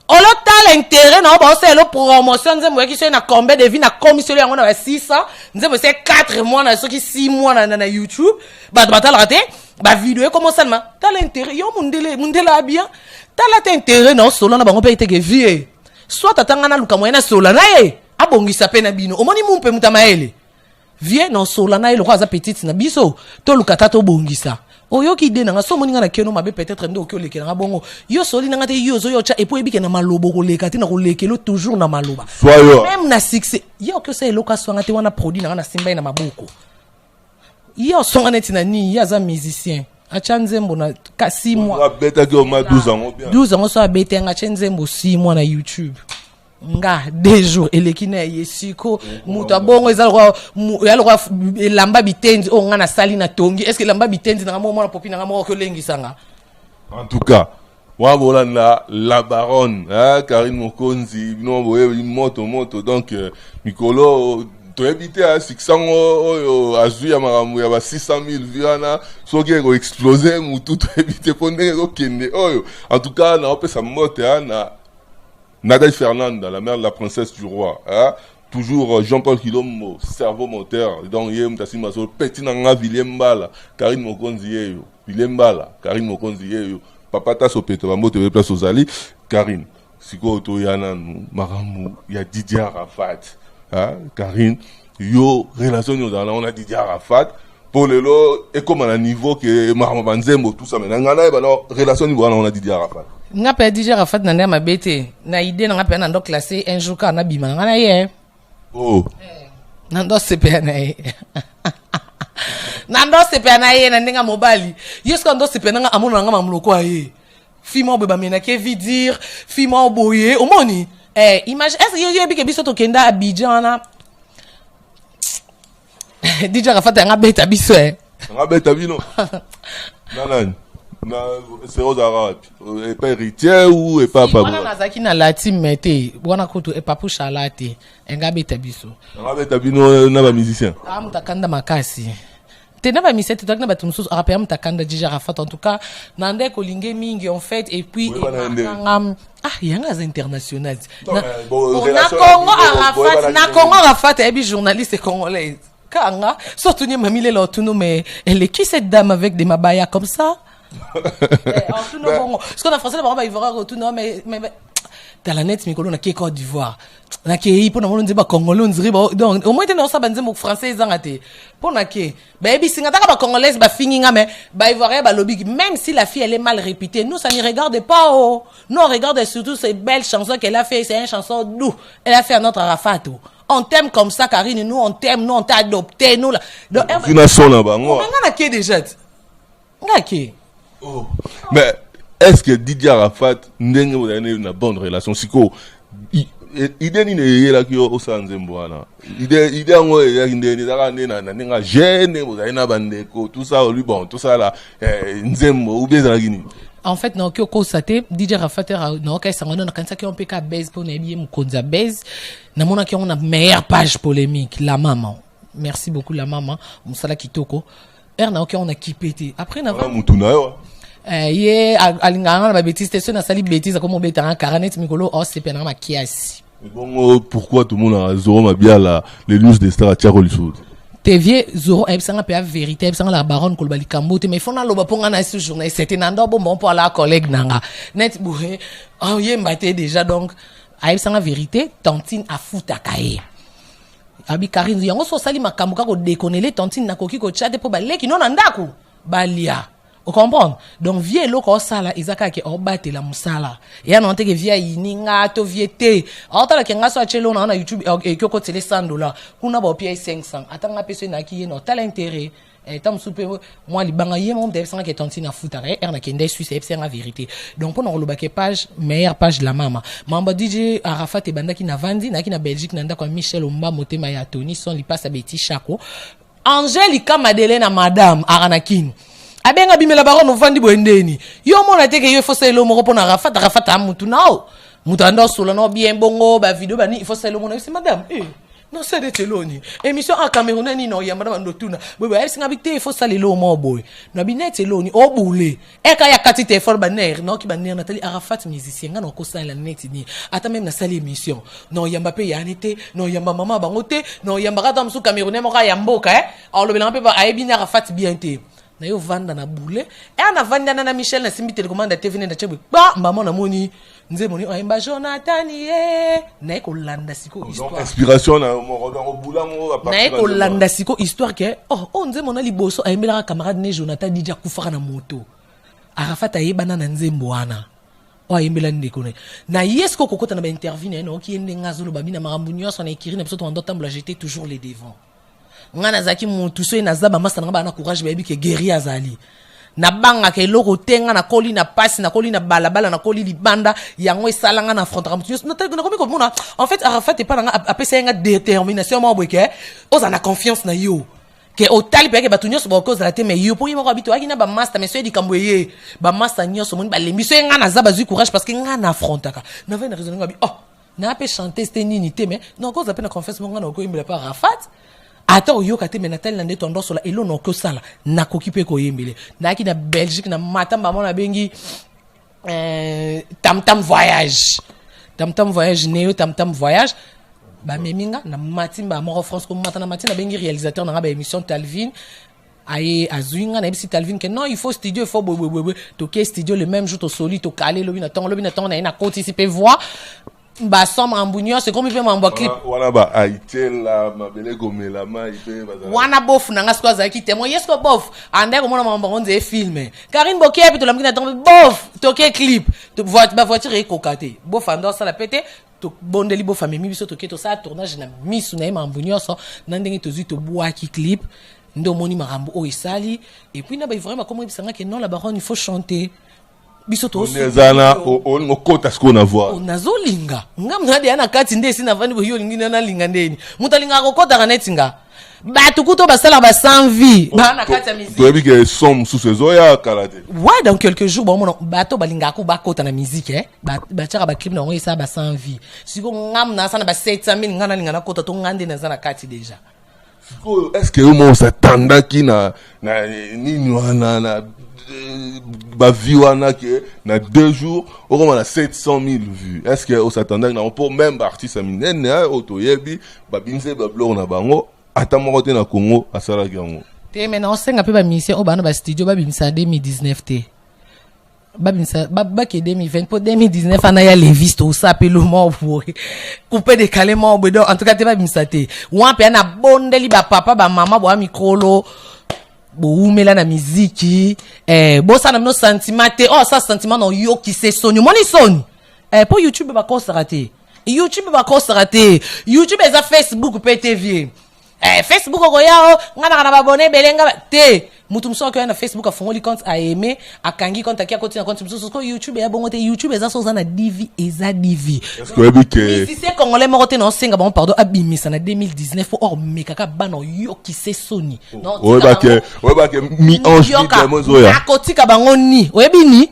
S2: on a tal intérêt non bon c'est la promotion nzembo qui c'est na combien de vie na commission yango na 600 nzembo c'est 4 mois na soki 6 mois na YouTube ba tal raté ba vidéo comment ça ma tal intérêt yo mundela bien tal intérêt non solo na bango pe été que vie soit tatanga na luka moyena solo na abongisa pe na bino omoni mumpe mutamaele vie non solo na ile kwa petite na biso to luka tato bongisa oyo ki de na so moninga na keno mabe peut-être ndo okyo lekela nga bongo yo soli na ngate yo zo yo cha epo ebike na malobo ko leka tina ko lekelo toujours na maloba même na succès yo que c'est loka so ngate wana produit na simba na maboko yo so ngane tina ni ya za musicien acha nzembo na 6 mois
S1: abeta ke o ma 12 ans bien
S2: 12 ans so abeta nga acha nzembo 6 mois na YouTube nga 2 jours elekina yesiko muta bongo ezalwa yalwa lamba bitenzi o nga na sali na tongi est-ce que lamba bitenzi na mona popi na moko ko lengisanga
S1: en tout cas wa bolanda la baronne Karine Mokonzi no boye moto donc mikolo to éviter à 600 oyo azuya maramu ya ba 600,000 viana soki ko exploser mutu to éviter pondé ko kende oyo en tout cas na opesa mote na Nadège Fernanda, la mère de la princesse du roi, toujours Jean-Paul Kilombo, cerveau moteur, donc yem tasima so petit nanga Vilembala, Karine Mokonzi Vilembala, Karine Mokonzi papa ta so peto ba moto place ozali, Karine, siko to yana maramu ya Didier Arafat, Karine, yo relation yo dans on a Didier Arafat pour le lot et comme à un niveau que maramu banzembo tout ça mais ngana ba relation niveau on a Didier Arafat.
S2: Nga pe DJ Rafat na ndema bete na idée na nga pe na ndo classé un jour ka na bima nga na ye na ndo CP na ye na ndo CP na ye na ndinga mobali yesko ndo CP na nga amona nga mamloko aye fimo beba mena ke vidir fimo boye omoni imagine est-ce que yo bike biso to kenda Abidjan na DJ Rafat nga beta biso
S1: nga beta bino nanani na c'est aux arabes et pas héritier ou et pas
S2: wana nazaki na lati mete wana kutu e papu chalate nga beta biso
S1: na ba musicien
S2: mutakanda makasi te na ba musicien te na ba tumusu rapper mutakanda DJ Rafat en tout cas nande ko linge mingi en fait et puis yanga az international na Congo Rafat et journaliste congolais kanga surtout ni mamile la tuno mais elle est qui cette dame avec des mabaya comme ça parce qu'on a français là il va retourner mais dans la net mikolo na Côte d'Ivoire na ke pour na molonzi ba congolais on dirait donc au moins t'es dans ça banzemo français zangate pour na ke baby singa ta ba congolaise ba finginga mais ba ivoirien ba lobby même si la fille elle est mal réputée nous ça ne regarde pas nous on regarde surtout ces belles chansons qu'elle a fait c'est une chanson doux elle a fait à notre Arafat on t'aime comme ça Karine nous on t'aime nous on t'a adopté nous là donc
S1: une nation là-bas moi
S2: on a ke déjà ngake.
S1: Mais est-ce que Didier Arafat ndenge vous avez une bonne relation siko idée ni ne la ki o sanzembo wana idée ngo ya ndeni daka ndena na ninga jeune vous avez na bandeko tout ça lui bon tout ça là nzembo ou bien za gini
S2: En fait, non, que constaté, DJ Rafater, non, qu'est-ce qu'on a quand ça qui on peut qu'à base pour n'aimer mon konza base, n'a mon qui on a meilleure page polémique, la maman. Merci beaucoup la maman, mon sala kitoko. Non, qui on a kipété. Après, on a
S1: vraiment mutuna yo.
S2: Alingana la bêtise, c'est na sali bêtise comme on bête en 40 mikolo, oh c'est pénal ma kiasi.
S1: Bon, pourquoi tout le monde a Zoro m'a bien les news des stars à Tiago Lissoud?
S2: TV Zoro ebsanga pe vérité ebsanga la baronne kolbali kambote mais fona loba ponga na ce journée c'était nando bon pour la collègue nanga net bourré oh yembaté déjà donc ebsanga vérité tantine a futa kae abi Karine yango so sali makambo ka ko déconner tantine na koki ko chat pour baleki non ndako balia. Vous comprenez? Donc, vieux loko sala, izaka ke obate la musala. Ya non te ke via ininga to viete. Ota la kenga so achelo na YouTube e kyoko tele $100. Kuna ba pia 500. Atanga peso na ki no tala intérêt. Tam soupe moi libanga ye mon def sanga ke tantine futa re erna kende suisse c'est la vérité. Donc pour no lobake page meilleure page de la mama. Mamba DJ Arafat e bandaki na vandi na ki na Belgique nanda kwa Michel Omba motema ya Tony son li passe Betty Chako. Angelica Madeleine madame Aranakin. Abenga bimela baron ovandi boendeni yo mona teke yo faut selo moko pona Rafat amutu nao mutanda solo no bien bongo ba video bani il faut selo mona c'est madame non c'est de teloni émission à Cameroun ni no ya madame ndotuna bebe elle singa bité il faut salelo mo boy na binet teloni o boule e ka ya kati te for baner no ki baner Nathalie Arafat musicien ngana ko sala net ni ata même na sali émission non ya Mbappé ya nete non ya mama bangote non ya mbaka tam su Camerounais mo ka ya mboka alors le belan pe ba ayebi na Arafat bien te na yo vanda na boule na vanda na Michel na simbi télécommande TV na chebwe ba maman na moni nze moni oyemba Jonathan na ko landa siko histoire
S1: inspiration na mo dans boula mo
S2: na ko landa siko histoire ke nze mona liboso ayembela camarade ne Jonathan dija kufaka na moto Arafat ayebana na nzembo wana ayembela ndeko ne na yesko kokota na ba interview na ki ende ngazolo babina marambu nyonso na ekiri na biso to ndotambla j'étais toujours les devants ngana zaki mutu so ina zaba masa na ba na courage baby ke guerrier azali na banga ke loko tenga na koli na passe na koli na balabala na koli libanda yango esalanga na affronter mutu na tellement comme mona en fait Arafat est pas na apesa nga détermination mo boke oza na confiance na yo ke otali pe ke batunyo so cause la te mais yo po yimo habito akina ba master mais so di kamboye ba master nyoso moni ba lembi so nga na zaba zu courage parce que nga na affrontaka na va na raison nga bi na pe chanter c'était nini te mais non cause la pe na confiance mo nga na ko imbela pa Arafat ata oyoka te menatel na ndeto ndoso la elo no ko sala na kokipe ko yembele na ki na Belgique na matamba mona bengi tam voyage neo tam voyage ba meminga na matimba mo France ko matana matina bengi réalisateur na ba émission Talvin aye azuinga na bisi Talvin que non il faut studio il faut to ke studio le même jour to soli to calé lobi na ton na participer voix ba somme en bougnon c'est comme il fait m'envoie clip
S1: wana ba aitel la mabele gomela ma ipe bazala
S2: wana bof na ngasko za ki témoin yesko bof ande ko mona mambo nze filme Karine Bokia puis to lamki na tombe bof to ke clip to voiture e kokate bof ando ça la pété to bondeli bof famille biso to ke to ça tournage na misu na mambo nyonso na ndenge to zu to boa ki clip ndo moni marambo o isali et puis na ba vraiment comme ibisanga que non la baronne il faut chanter bisoto
S1: nezana o kota sko na voix
S2: nazolinga ngamna de ana kati ndesi na vani boyo lingina na linga ndeni mutalinga ko kota kanetinga batu kuto basala ba sans vie bana kati ya musique
S1: to ebi ke som sous ces oya kalate
S2: ouais dans quelques jours bon bato balinga ko ba kota na musique ba tshaka ba clip na ngo isa ba sans vie siko ngamna sana ba 700,000 ngana linga na kota to ngande na sana kati déjà
S1: est-ce que au moins s'attendait qui na nini wana na ba vie wana que na 2 jours au moins na 700,000 vues est-ce que on s'attendait na pour même artiste minene otoyebi ba binze ba blog na bango atamo te na Congo asala yango
S2: te maintenant senga pe ba mission o bana ba studio ba bimisa 2019 te ba bimisa ba ke 2020 pour 2019 ana ya Levis to ça pe le mot pour couper décaler mo bedo en tout cas te ba bimisa te wa pe na bondeli ba papa ba mama bo mikolo boumela na miziki bo sana no sentiment te ça sentiment no yo ki se soni moni soni pour YouTube ba ko sarate YouTube eza Facebook pe TV Facebook ko yao ngana kana babone belenga te mutu mso ko na Facebook afongoli compte a aimer akangi compte akia continue na compte mso ko YouTube ya bongo te YouTube eza soza na divi est-ce
S1: que ebi ke
S2: si c'est congolais mo te no senga bon pardon abimisa na 2019 or mekaka bana yo ki se soni
S1: non oba ke mi ange de mozoya
S2: akotika bango ni oyebi ni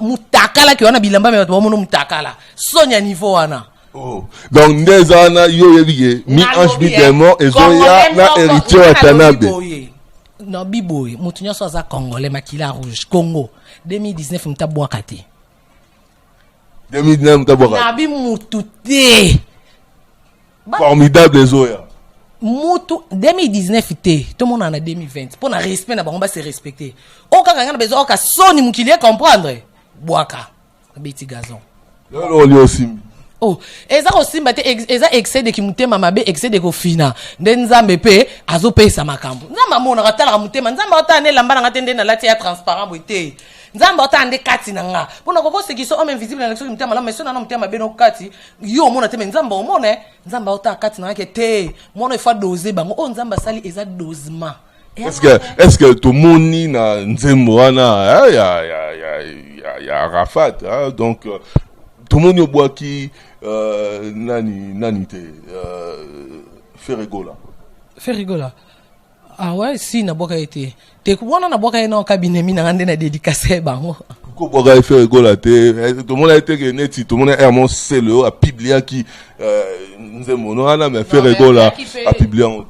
S2: mutakala ki wana bilamba me bato bamono mutakala sonya niveau wana.
S1: Oh. Donc ndezana yo yebiye mi ange mi démon ezoya na héritier wa Tanabe.
S2: Non biboye mutu nyonso aza congolais makila rouge Congo 2019 mutabwaka te.
S1: 2019 mutabwaka.
S2: Na bi mutu te.
S1: Formidable ezoya.
S2: Mutu 2019 te tout le monde en a 2020 pour na respect na bango ba se respecter. O kanga ngana bezo ka soni mukili comprendre. Bwaka. Beti gazon.
S1: Lolo oli aussi.
S2: Oh, eza osimba te eza excès de kimutema mabe excès de kofina nde nzambe pe azopesa makambo nzambe amona katala mutema nzambe otane lamba na ngate nde na lati ya transparent boite nzambe otande kati na nga pona koko sekiso homme invisible na lekso mutema la mais sona na mutema be no kati yo mona te mais nzambe omona nzambe ota kati na ngake te mona ifa doser bango o nzambe sali eza dosement.
S1: Est-ce que tout le monde na nzembo wana ya Arafat hein? Donc tout le monde boit qui nani te
S2: Ferrigola. Ah ouais, si na boka été. Te kubona na boka ina cabinet mi na ngande na dédicacer bango.
S1: Ko boka Ferrigola te tout le monde a été que neti tout le monde a mon celo a publié qui nzembo na mais Ferrigola a publié.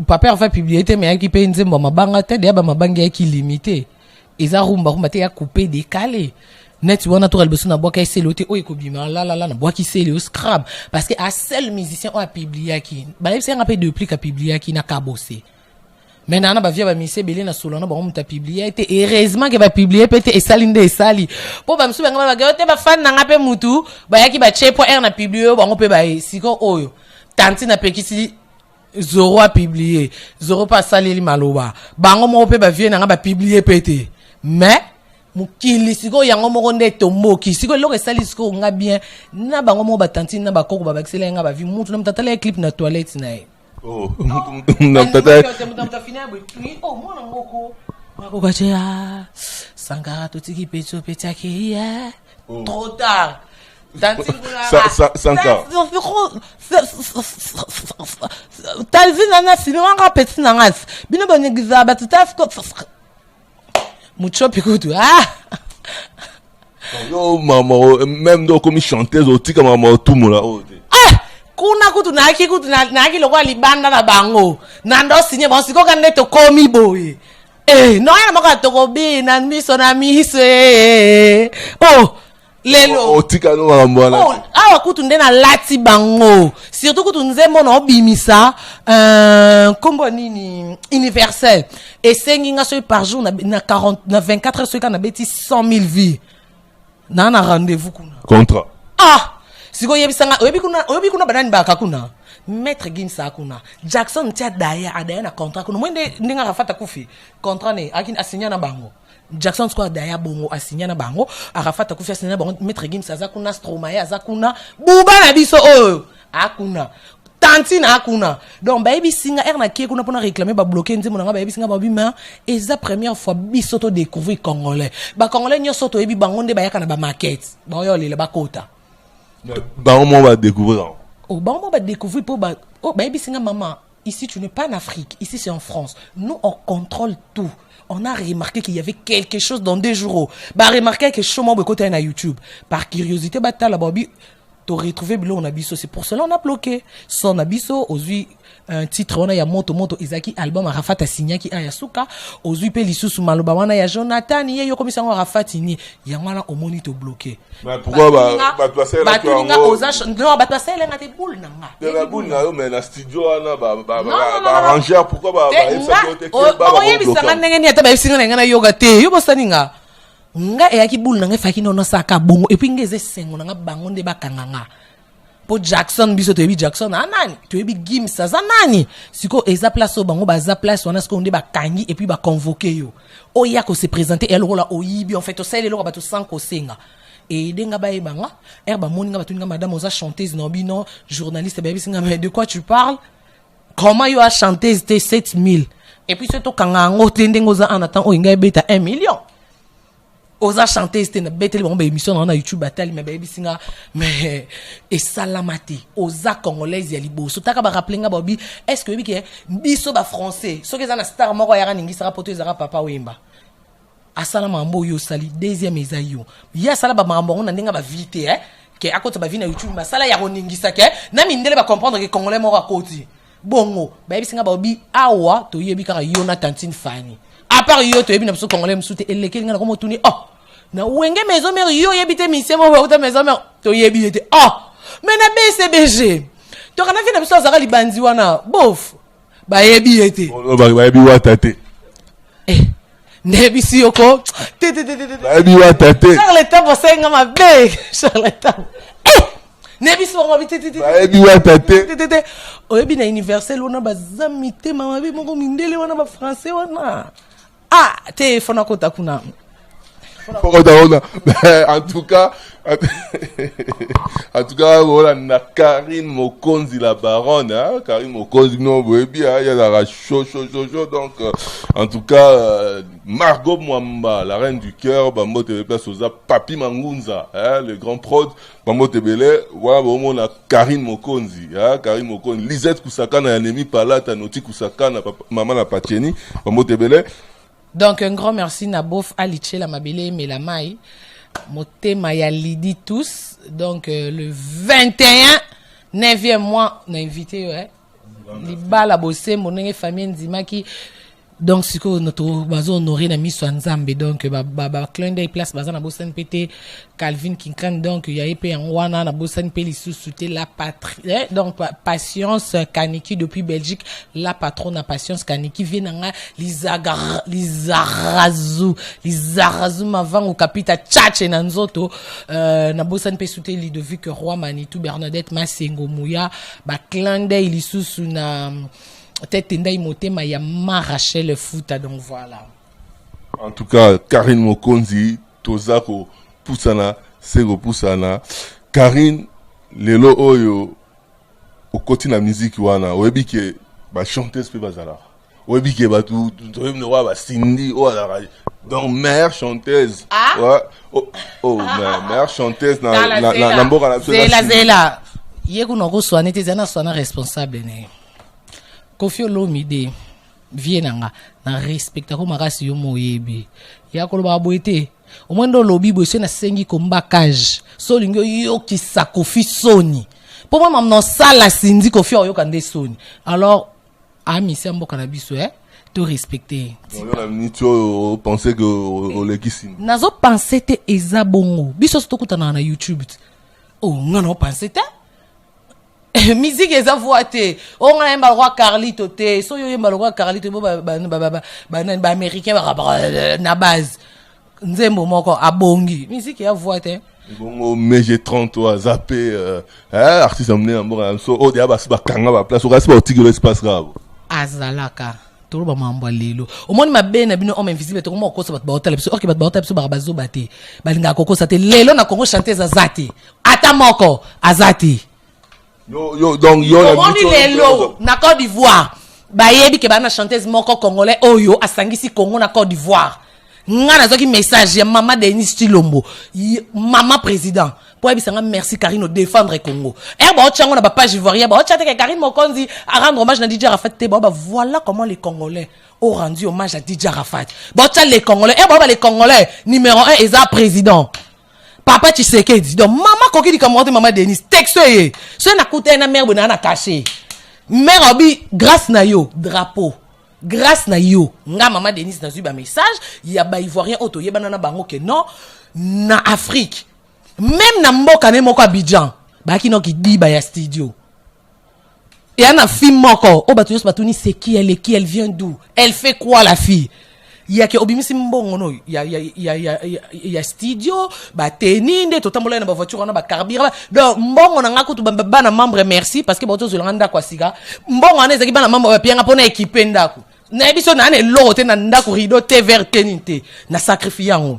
S2: Papa a fait publier te mais qui paye nzembo mabanga te de ba mabanga qui limité. Eza rumba te ya couper décalé. Net wana to albeso na boka iseli ote o ekobima la na boka iseli o scrap parce que a seul musicien o a publié ki ba yebse nga pe depuis ka publié ki na kabose maintenant na ba via ba musicien belé na solo na ba on ta publié te heureusement que ba publié peut et salinde et sali po ba msu ba nga ba te ba fan na nga pe mutu ba yaki ba chepo r na publié ba ngo pe ba siko oyo tanti na pekisi Zoro a publié Zoro pas sali maloba bango mo pe ba vie na nga ba publié pété mais mukili siko yango moko nde tomoki siko loko esali siko nga bien na bango mo batanti na bakoko babakisela nga ba vi mutu na mtatala ya clip na toilette na ye
S1: oh na mtatala
S2: mtafina bwe oh mwana ngoko ngoko bacha Sankara totiki pecho petaki ya trop tard tanti ngula
S1: Sankara
S2: tazina na sinanga petina ngas bino banyegiza batutasko Mucho pikutu
S1: yo mama même do comme chanteuse au tika mama tout mola
S2: kuna kutu naki lokwa libanda na bango na ndo sinye bon siko kan neto komi boy no yana maka toko bi na miso na miso oh lelo
S1: o tika no mambona
S2: awa kutu nde na lati bango surtout kutu nzembo na obimisa kombo nini universel et senginga so par jour na 24 heures so kana beti 100,000 vies na rendez-vous kuna
S1: contrat
S2: siko yebisanga oyebi kuna banani baka kuna maître Gimsa kuna Jackson tia daya adaya na contrat kuna mwende ndinga rafata kufi contrat ne akin asinya na bango Jackson squad daya bongo asinya na bango arafata kufi asinya na bango maître Gimsa azakuna Stromae azakuna buba na biso oyo akuna tantine akuna donc bayebi singa na kie kuna pona réclamer ba bloquer nzemo nga bayebi singa ba bima eza première fois biso to découvrir congolais ba congolais nyoso to yebi bango nde bayaka na ba market ba yo lele ba kota
S1: ba on va découvrir
S2: oh ba on va découvrir pour ba oh bayebi singa maman ici tu n'es pas en Afrique ici c'est en France nous on contrôle tout. On a remarqué qu'il y avait quelque chose dans 2 jours. Bah remarqué que chemin de côté na YouTube. Par curiosité, bah t'as la babi, t'as retrouvé bilo on abisso. C'est pour cela on a bloqué. Son abisso, aujourd'hui un titre on a ya moto Izaki album Arafat a signé qui a yasuka. Aujourd'hui pe lisusu maloba wana ya Jonathan ye yo comme ça on Arafat ni. Ya wana au monito bloqué.
S1: Mais pourquoi bah passer là
S2: tu nga oza non bah passer là ngate boule nanga.
S1: De la boule na mais na studio wana bah arranger pourquoi bah ça côté que
S2: bah oye bisanga ndenge ni ata ba bisinga ngana yoga te yo bosani nga nga eyaki boule nanga faki nono saka bongo et puis ngeze sengo nanga bango nde bakanganga po Jackson biso to yebi Jackson anani to yebi Gimsa zanani siko eza place bango baza place wana siko nde bakangi et puis ba convoquer yo oya ko se présenter et là oyibi en fait to sele lo ba to sanko senga et denga ba ebanga erba moninga batuninga madame oza chanteuse no bino journaliste ba bisinga mais de quoi tu parles comment yo a chanteuse te 7000 et puis c'est to kanga ngo tendengo za en attend o inga beta 1 million oza chanteuse te na beteli bango ba émission na YouTube batali mais baby singa mais et salamati oza congolaise ya liboso taka ba rappeler nga bobi est-ce que biso ba français so que za na star moko ya ningi sera poto ezara papa wemba asala mambo yo sali deuxième eza yo ya sala ba mambo on ndinga ba vite ke akota ba vina YouTube masala ya koningisa ke na mindele ba comprendre que congolais moko akoti bongo ba bisinga ba obi awa to yebi kaka yo na tantine Fanny à part yo to yebi na biso congolais msute eleke nga na komo tuni na wenge maison mère yo yebi te mise mo ba maison mère to yebi te mais na BCBG to kana vina biso zaka libandi wana bof ba yebi ete
S1: ba yebi watate
S2: Nebisi yoko. Charlatan bosenga mabe. Charlatan. Nebisi wonga bitete.
S1: Baebi watate.
S2: Oyebi na universel wana bazamite mama be moko mindele wana ba français wana. Te fona kota kuna.
S1: En tout cas, voilà, na Karine Mokonzi la baronne, hein, Karine Mokonzi, non, oui, bien, il y a la chaud, donc, en tout cas, Margot Mwamba, la reine du cœur, Bambo TV Place Oza, Papi Mangunza, hein, le grand prod, Bambo Tebele, voilà, bon, on a Karine Mokonzi, hein, Karine Mokonzi, Lisette Kusakana, Yanemi Palata, Noti Kusakana, Maman la Patieni, Bambo Tebele.
S2: Donc, un grand merci, Nabof, Alice, la Mabele, Melamai, Motema, Yalidi, tous. Donc, le 21, 9e mois, on a invité, ouais. Liba, la bossé, mon famille, Nzimaki. Donc, c'est que notre bazo honoré na miso nzambe. Donc, clin d'œil place, bazo na bossen pété, Calvin Kinkan. Donc, il y a épé en wana, na bossen péli sous-souté la patrie. Donc, Patience Kaniki depuis Belgique, la patronne à Patience Kaniki vient na Lizarazu mavang au capita tchatche na nzoto, na bossen péli souté Ludovic Roi Manitou, Bernadette Masengo Mouya, clin d'œil sous na, peut-être Tendai Motema ya m'arraché le foot, donc voilà.
S1: En tout cas, Karine Mokonzi, Tozako, Poussana, Sego Poussana, Karine, Lelo Oyo, au côté de la musique, wana, oebi ke, ba chanteuse pe bazala. Oebi ke ba tout, ba Cindy, donc mère chanteuse. Ouais. Mère chanteuse, na mboka na
S2: Zela. Yego noko soane te zana soana responsable ne. Kofi Olomide vienanga na respecta ko makasi yo moyebi ya ko ba boite o mwendo lobi bo se na sengi ko mbakage so lingo yo ki sakofi soni po mama no sala sindi Kofi oyo kande soni alors ami se mboka na biso to respecter
S1: on a pensé que o lekisi
S2: nazo penser te eza bongo biso to kutana na YouTube ngana penser te musique eza voité on a un roi Carlito te so yo yemba roi Carlito ba américain na base nzembo moko abongi musique ya voité
S1: bongo meje 33 zappé artiste amené en mora so o dia ba kanga ba place o kasi ba otigelo espace rabo
S2: azalaka tolo ba mambo lelo omoni mabe na bino homme invisible to mo kosa ba hôtel biso ok ba hôtel biso ba bazo bate balinga kokosa te lelo na Congo chanteuse azati ata moko azati
S1: donc yo
S2: na Côte d'Ivoire ba yebi ke bana chanteuse moko congolais oyo asangisi Congo na Côte d'Ivoire nga nazoki message ya mama Denis Chilombo mama président pour ebisanga merci Karine défendre Congo ba ochango na ba page ivoirienne ba ochate ke Karine Mokonzi a rendre hommage na DJ Arafat te ba voilà comment les Congolais ont rendu hommage à DJ Arafat ba ochate les Congolais les Congolais numéro 1 eza président Papa Tshisekedi donc maman koki di kamote mama Denis texte ye so na kuta na mère bona na caché mère obi grâce na yo drapeau grâce na yo nga mama Denis na ba message ya ba ivoirien auto yebana na bango ke non na Afrique même na mboka ne moko Abidjan ba ki no ki diba ya studio et ana fille moko o batu yos batuni c'est qui elle vient d'où elle fait quoi la fille il y a que obimisi mbongo no il y a studio ba teninde to tambola na ba voiture na ba carburant donc mbongo na ngakutu ba na membre merci parce que boto zolanda kwa siga mbongo ana ezaki ba na membre pianga pona équiper ndako na biso na ne lote na ndako rideau te vert teninte na sacrifier yango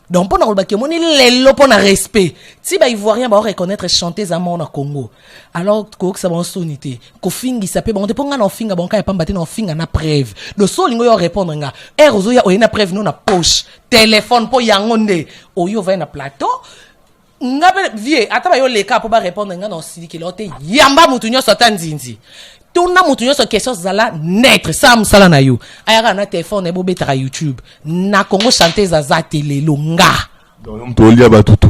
S2: donc pona ko ba ke moni lelo pona respect si ba ivoirien ba reconnaître chanter za mona Congo alors ko ça bon sonité ko fingi ça peut bon te ponga na finga bon ka pa mbate na finga na preuve do so lingo yo répondre nga ozo ya oyena preuve no na poche téléphone po yango nde oyo va na plateau nga vie ata ba yo leka po ba répondre nga na sili ke lote yamba mutu nyo sota nzinzi tuna mutu nyonso question zala naître ça musala na yo ayaka na téléphone ebo betaka YouTube na Congo chanteuse azate lelo nga
S1: donc mutu olia batutu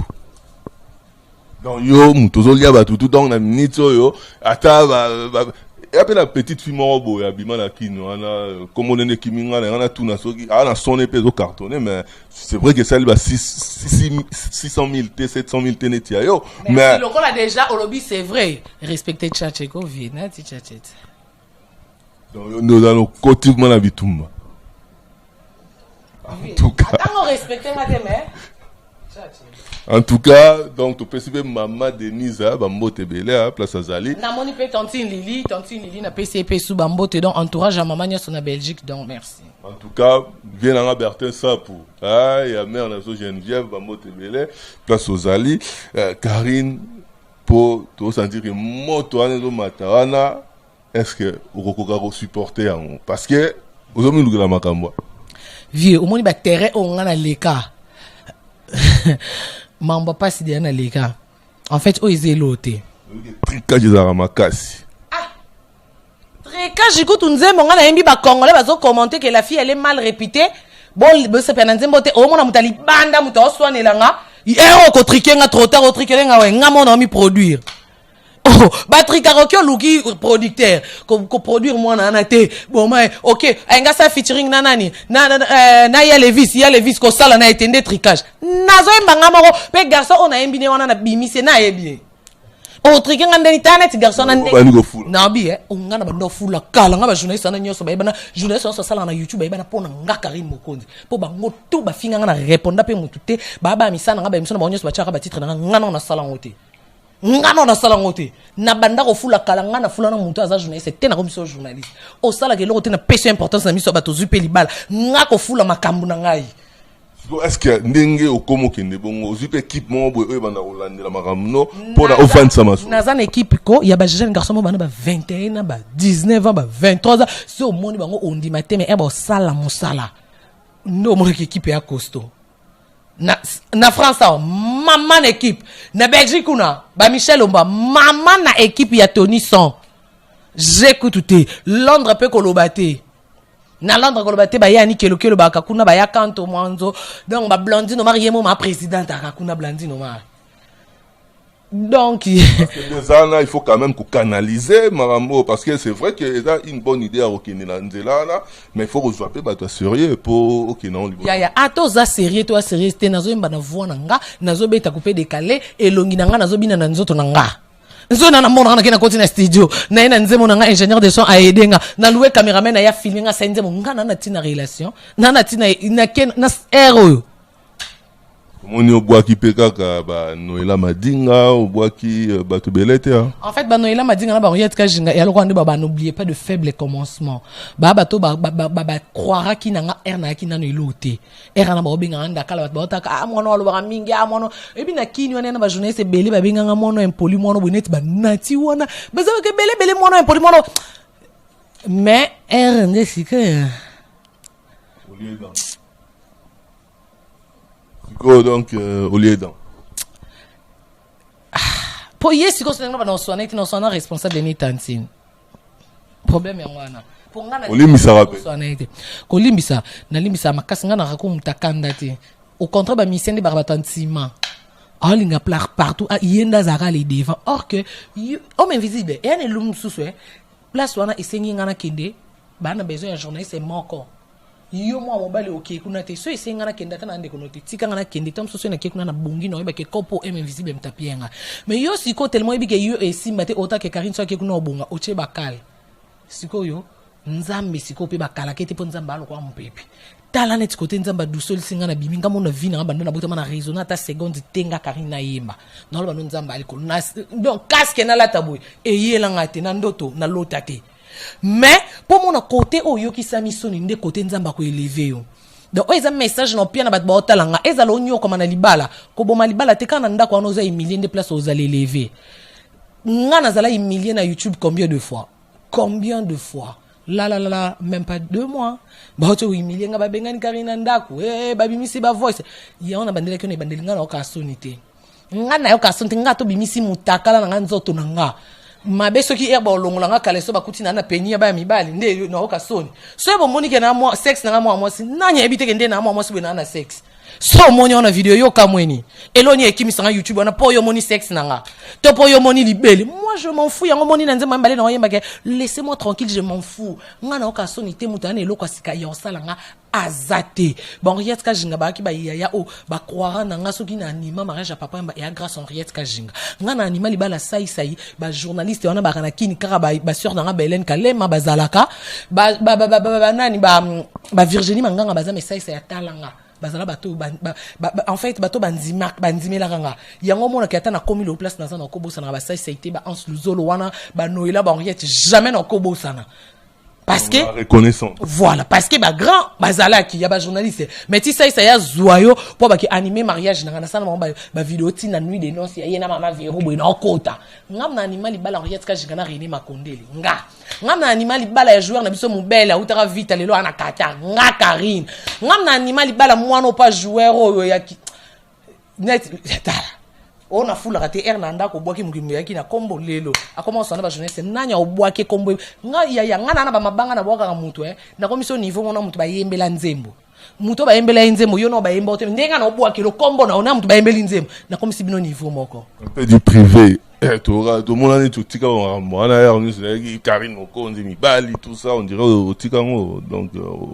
S1: donc yo mutu olia batutu donc na minute oyo ata et après la petite fille morobo ya bima na kino ana comme on est kiminga na ana tout na soki ana sonné peso cartonné mais c'est vrai que ça lui va 600 000 t 700 000 t netia yo
S2: mais le a déjà au lobby c'est vrai respecter Tchatcheko vina ti Tchatchet
S1: donc nous allons continuer la bitumba en tout cas
S2: attends respecter ma mais
S1: en tout cas, donc tu peux suivre maman Denise Bambote Belé place Azali.
S2: Na moni pe tantine Lili na PCP sous Bambote donc entourage à maman sur la Belgique donc merci.
S1: En tout cas, bien en Bertin Sapou. Ah, il y a mère na Geneviève Bambote Belé place Azali, Karine pour te sentir que moto ane matawana est-ce que vous supporter parce que vous avez eu la makambo.
S2: Vieux, au moni ba terrain on a leka. Mamba pas si diana leka. En fait, o ils éloté.
S1: Tricage za makasi.
S2: Ah. Tricage écoute on nzembo ngana yembi ba congolais bazo commenter que la fille elle est mal réputée. Bon, se pena nzembo te o mona mutali banda muto oswanelanga. Ero ko trikenga trop tard o trikenga we ngamo na mi produire. Oh, batterie karaoke luki producteur ko produire moi na te bon mais OK nga sa featuring na nani na ya levis ko sala na etende tricage nazo mbanga moko pe garçon on a embine wana na bimise na yebi o trikenga ndeni internet garçon na na bi nga na bando fula kala nga ba journaliste na nyoso ba bana journaliste so sala na YouTube ba bana pona nga Karim Mokonzi po ba ngoto ba finga nga na répondre pe mutute ba misana nga ba misana ba nyoso ba chaka ba titre na nga na sala ngote ngano na sala ngote na banda ko fula kala ngana fula na mutu aza journaliste te na komiso journaliste o sala ke lokote na pese importance na miso bato zupe libala ngako fula makambu na ngai
S1: est-ce que ndenge okomo kende bongo zupe équipe mo boye banda olandela makamno pour na offense sama
S2: na zana équipe ko ya ba jeune garçon mo bana ba 21 na ba 19 ans ba 23 ans so moni bango ondi mateme e ba sala musala ndo mo équipe ya costaud na France maman équipe na Belgique una ba Michel Omba maman na équipe ya Tony Son j'écoute tout Londres pe kolobate na Londres kolobate ba yani kelo ba kakuna ba ya kanto mwanzo donc ba Blandine marié mo ma présidente akakuna Blandine ma donc
S1: il faut quand même canaliser Maramo parce que c'est vrai que c'est une bonne idée à Rokinina Nzela mais il faut rejoindre bato sérieux pour OK non
S2: ya atoza sérieux toi sérieux te nazo mbana voix nanga nazo beta couper décaler elongi nanga nazo bina na nzoto nanga nzona na mona na kena continue studio na ina nzemo nanga ingénieur de son aidenga na louer cameraman na ya filmer nga senze ngana na tina relation na tina na ken na héros
S1: Moni obwaki pekaka ba Noela Madinga obwaki bato belete
S2: en fait ba Noela Madinga na ba yetka jinga ya lokande ba n'oubliez pas de faible commencement ba bato ba croira ki nanga erna ki nano ilote erna ba obinga anda kala ba otaka mono lo ba mingi mono ebi na kini wana na ba journaliste beli ba binga mono impoli mono boneti ba nati wana ba za ke bele mono impoli mono mais erna sika
S1: donc au lieu d'un
S2: pour yes ko senga ba no sona responsable ni tantine problème ya wana pour ngana
S1: olimbisa rape
S2: kolimbisa na limbisa makasi ngana rako mutakanda te au contraire ba mission de barbatantima alinga plar partout yenda zaka les devant or que homme invisible et un lum suswe place wana esengi ngana kende bana besoin un journaliste moko yo mo mobile OK kuna te so esenga na kenda kana ndeko note tika ngana kende tam so na ke kuna na bongi no yeba ke kopo invisible mtapienga mais yo siko tellement yebi ke yo esimba te ota ke Karine so ke kuna obunga oche bakal siko yo nzambe siko pe bakala ke te po nzamba alo kwa mpepi tala net kote nzamba dusol singa na biminga mo na vina nga banda na bota mana raisonner ta seconde tenga Karine na yemba no lo bano nzamba aliko donc casque na la taboy e yela ngate na ndoto na lotate mais pour mon côté oyo ki sami soni nde côté nzamba ko élever yo donc oyo eza message no pia na bato baotalanga eza lo nyo koma na libala ko boma libala te kana ndako wana oza humilier nde place oza l'élever nga nazala humilier na YouTube combien de fois la même pas 2 mois ba to humilier nga babengani Karine ndako babimisi ba voice ya ona bandela ki ona bandeli nga na ka soni te nga na yo ka soni te nga to bimisi mutakala na nga nzoto na nga mabe soki herbe olongolanga kala so bakuti na peni ba mibali nde na oka soni so bo moni ke na mo sex na mo si nanya ebite ke nde na mo si na sex so moni on video yo kamweni eloni ekimisa nga YouTube on po yo moni sex nanga to po yo moni libele moi je m'en fous yango moni na nzema mbale na yemba ke laissez-moi tranquille je m'en fous nga na oka soni te mutana eloko sika yo salanga azate bon Henriette Kajinga ba ki ba ya o ba croira na nga soki na anima mariage à papa ya grâce Henriette Kajinga nga na anima libala sai ba journaliste wana ba kana kini kara ba sœur na nga Belen Kalema bazalaka ba nani ba Virginie Manganga baza mais sai ya talanga bazala bato en fait bato bandimela kanga yango mona ki ata na komi le place na za na kobosa na ba sai saité ba ans luzolo wana ba noela ba Henriette jamais na kobosa na parce que
S1: reconnaissant
S2: voilà parce que ba grand bazala ki ya ba journaliste mais ti ça ya zoyo pour ba ki animer mariage na sana ba vidéo ti na nuit de noces ya na mama Vero bo na okota ngam na animal bala Henriette Kajinga na René Makondeli ngam na animal bala ya joueur na biso mobela utara vite lelo ana kata nga Karine ngam na animal bala mwana pas joueur oyo ya ki net tala on a foule raté Hernanda ko boaki mukimu yaki na kombo lelo akoma sona ba jeunesse nanya obwake kombo nga ya ngana na ba mabanga na boaka ka mutu na komiso niveau mona mutu ba yembela nzembo mutu ba yembela nzembo yo no ba yemba ote ndenga na obwake lo kombo na ona mutu ba yembeli nzembo na komisi bino niveau moko
S1: un peu du privé to mona ni tutika mwana ya on dit Karine Mokonzi mibali tout ça on dirait otika ngo donc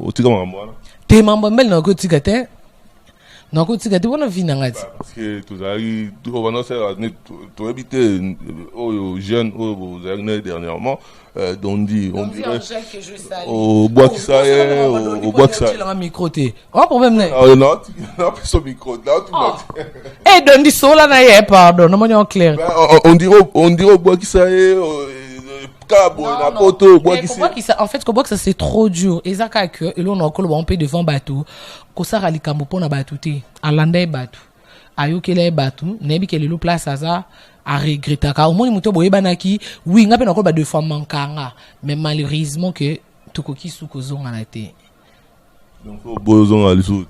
S1: otika mwana
S2: te mambo mbele na ko tika te non, quand tu as vu parce
S1: que tu as eu tu habites aux jeunes aux années dernièrement on dirait au bois qui ça est au bois qui ça
S2: est micro té pas problème
S1: non non son micro là tout
S2: et donne du sol là na pardon non mon clair
S1: on dirait au bois qui ça est
S2: en fait que ça c'est trop dur et ça que et là on peut devant bateau ko ça rali kambo pona bateau te alanda bateau ayokela bateau nebi ke le place ça a regretter ka au moins muto boyebanaki oui ngape na ko ba deux fois mankanga mais malheureusement que tukoki suko zonga na te
S1: donc bozonga lisu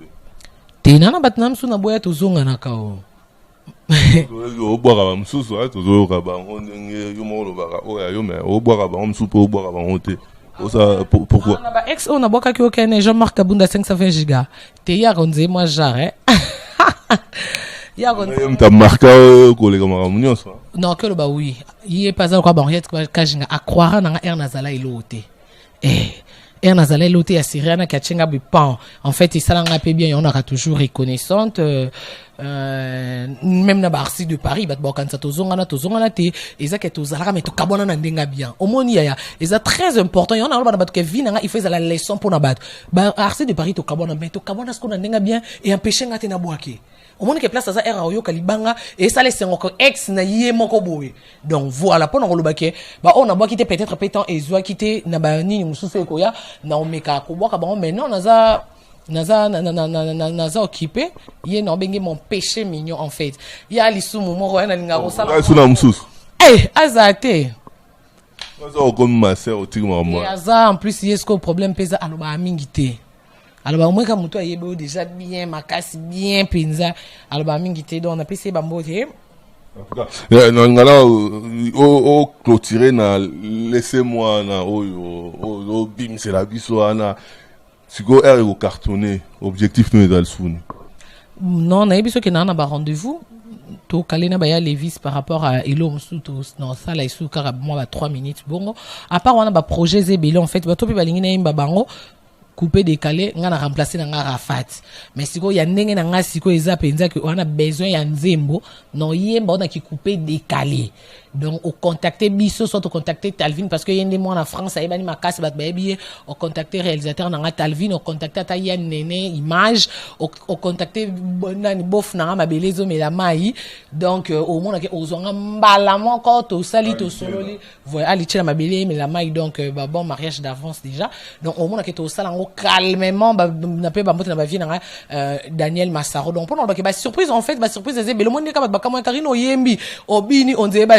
S2: te nana batnam suna boya to zonga na kao
S1: au boire à msousu toujours rabango ndenge yo mo lo baka o ya yo mais au boire à msousu au boire à monter ça pourquoi
S2: na ba ex on a boka ki okene Jean-Marc Kabunda 520 giga te ya ronze moi jarre ya ronze
S1: t'as marqué collègue maramunyo ça
S2: non que le ba oui il est pas encore Henriette Kajinga à croire na Ernazala ilote Ernazala ilote ya Syriana Kachenga bipan en fait il salanga peu bien on aura toujours reconnaissante même na barci de Paris bat bokanza tozonga na te ezaka tozalaka mais to kabona na ndenga bien omoni ya eza très important y on a ba bat ke vina il faut la leçon pour na bat ba barci de Paris to kabona mais to kabona ce qu'on a ndenga bien et empêcher ngate na boake omoni ke place za era oyo kalibanga et ça laisse encore ex na yé moko boye donc voilà pour na kolobake ba on a boaki te peut-être pétant et zwa kité na ba nini mususu ekoya na omeka ko boka ba mais non naza occupé yé na bengi mon péché mignon en fait ya lisumu moko na linga ko sala
S1: suna mususu
S2: azate
S1: aza comme ma sœur otigma moi
S2: aza en plus yesko problème pesa aloba mingité alors moi comme toi yebo déjà bien makasi bien penza alors mingité donc on a pc bambote
S1: non ngala o clôturer na laissez-moi na o bim c'est la biso ana siko er au cartonné objectif nous dans le soun
S2: non na biso que na ba rendez-vous to kalena ba ya Levis par rapport à elo msuto non ça la isu car moi ba 3 minutes bongo à part on a ba projet zebele en fait ba to pe ba lingi na imba bango coupé décalé nga na remplacer na nga Rafat mais siko ya ndenge na nga siko eza penza que on a besoin ya nzembo non yemba on a qui coupé décalé donc au contacter biso soit au contacter Talvin parce que yende moi en France a ebani makasi bat baby au contacter réalisateur na nga Talvin au contacter ta ya nene image au contacter nani bof na ma belezo mais la mai donc au monde que ozonga mbala moko to sali to sololi voilà ali tchela ma bele mais la mai donc bon mariage d'avance déjà donc au monde que to sala calmement na pe ba mbote na ba vie na Daniel Massaro donc pendant que ba surprise en fait ba surprise c'est le monde ka ba kama Karine oyembi obini on dirait ba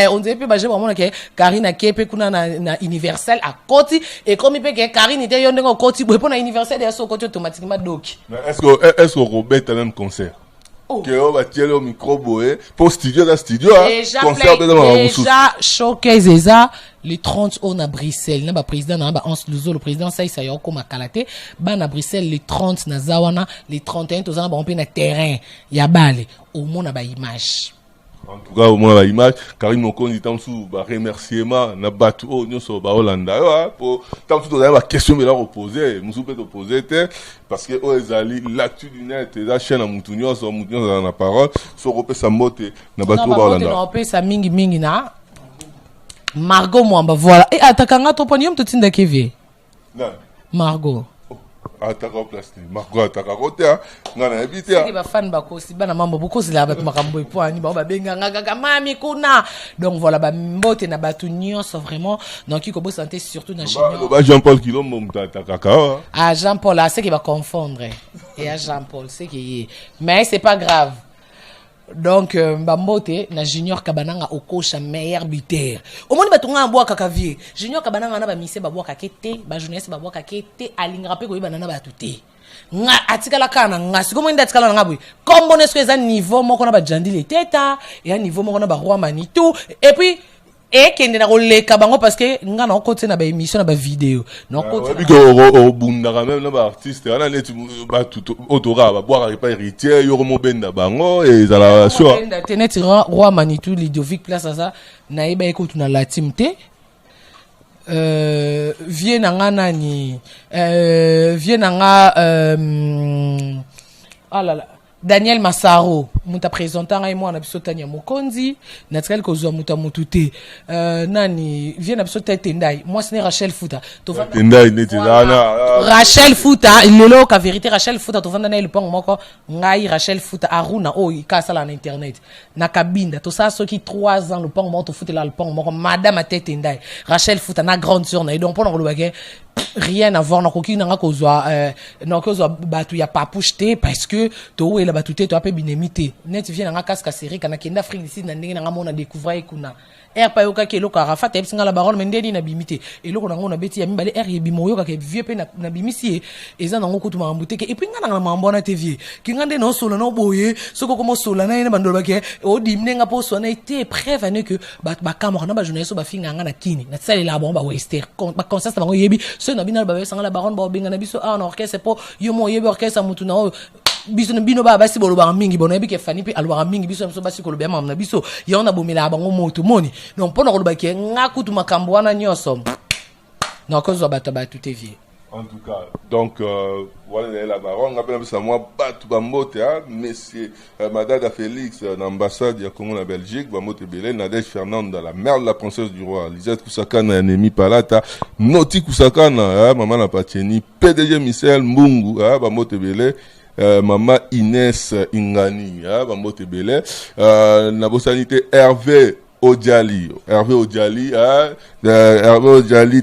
S2: on dirait pas vraiment que Karine a kepe kuna na universel à côté et comme il peut que Karine était yonde ko côté pour na universel et so côté automatiquement donc
S1: est-ce que Robert a même concert que on va tirer au micro boé pour studio dans studio
S2: déjà showcase eza le 30 on à Bruxelles na ba président na ba Hans Luzo le président ça y ko makalate ba na Bruxelles le 30 na zawana le 31 tozana ba on pe na terrain ya bale au mona ba image.
S1: En tout cas, au moins l'image, Karim Mokondi tant sous bah remerciement na batu oh nous so ba Hollanda pour tant sous la question me la reposer, nous peut opposer parce que oh ezali l'actu du net et la chaîne à Moutounio dans la parole so repé sa mote na batu ba Hollanda.
S2: Na repé sa mingi na Margot Mwamba voilà et atakanga to ponium to tinda kevi.
S1: Non.
S2: Margot.
S1: Ataka plastique Margot ataka côté ngana habité
S2: c'est ba fan ba ko si bana mambo boko si la ba makambo epwani ba benga ngaka mami kuna donc voilà ba mbote na batu nyonso vraiment donc il ko santé surtout na chinois
S1: ba Jean-Paul Kilombo mtataka ka
S2: ah Jean-Paul c'est qui va confondre et à Jean-Paul c'est qui mais c'est pas grave. Donc Mbambote na Junior Kabananga okosha meilleur buteur. Au moins batunga boa kakavie. Junior Kabananga na ba mise ba boa kakete, ba jeunesse ba boa kakete alingra pe ko banana ba tuté. Nga atikala kana nga siko mo ndatikala nga boy. Comme bon est-ce que ça niveau moko na ba jandile teta et un niveau moko na ba roi manitou et puis et kende na koleka bango parce que nga na côté na ba émission na ba vidéo na côté
S1: na ko bunda quand même na ba artiste ana net ba tout autora ba boire pas héritier yo mo benda bango et za la so
S2: benda tenet roi Manitou Ludovic place ça na eba écoute na la timté vie na nga nani vie na nga ah là là Daniel Massaro muta présentant et moi na biso Tania Mokonzi naturel ko zo muta mutute nani vient na biso Tendai moi c'est Rachel Fouta to vanda
S1: Tendai neti dana
S2: Rachel Fouta lelo ka vérité Rachel Fouta to vanda na le pont moko ngai Rachel Fouta Aruna o ikasa la na internet na kabinda to ça ceux qui 3 ans le pont moko to fouter là le pont moko madame Tendai Rachel Fouta na grande sœur na donc pour na kolobake rien à voir na koki na kozwa na kozwa batu ya papouche parce que to la batute to ape binemité net vient na kaska série kana kenda Afrique ici na ndenge na mona découvrir kuna er pa yoka ke loka rafa te singa la baronne mendeli na bimité et loko na ngona beti ya mibale er ye bimo yoka ke vieux pe na bimisi eza na ngokutu ma mbuteke et puis nga na mambo na TV ki ngande no solo no boye soko komo solo na ina bandolo bake o dimne nga po so na été prévenu que ba camera na ba journaliste ba finga nga na kini na tsale la bomba wester ba conscience bango yebi so na bina ba sanga la baronne ba benga na biso en orchestre po yo mo yebi orchestre mutu na biso na bino ba basi bolo ba mingi bona yebi ke fani pe alwa mingi biso so basi ko lo bema na biso ya ona bomela bango moto moni donc pour nous baki nga kutu makambo wana nyoso na ko zo bato ba tout vie.
S1: En tout cas donc voilà la baronne rappelle ça moi batu ba mote monsieur madame Félix l'ambassade ya Congo na Belgique ba mote belé Nadège Fernande la mère de la princesse du roi Lisette Kusakana Anemi Palata Noti Kusakana maman la Patieni PDG Michel Mbungu ba mote belé Maman Inès Ingani ba mote belé na bosanité Hervé Odjali, Hervé Odjali,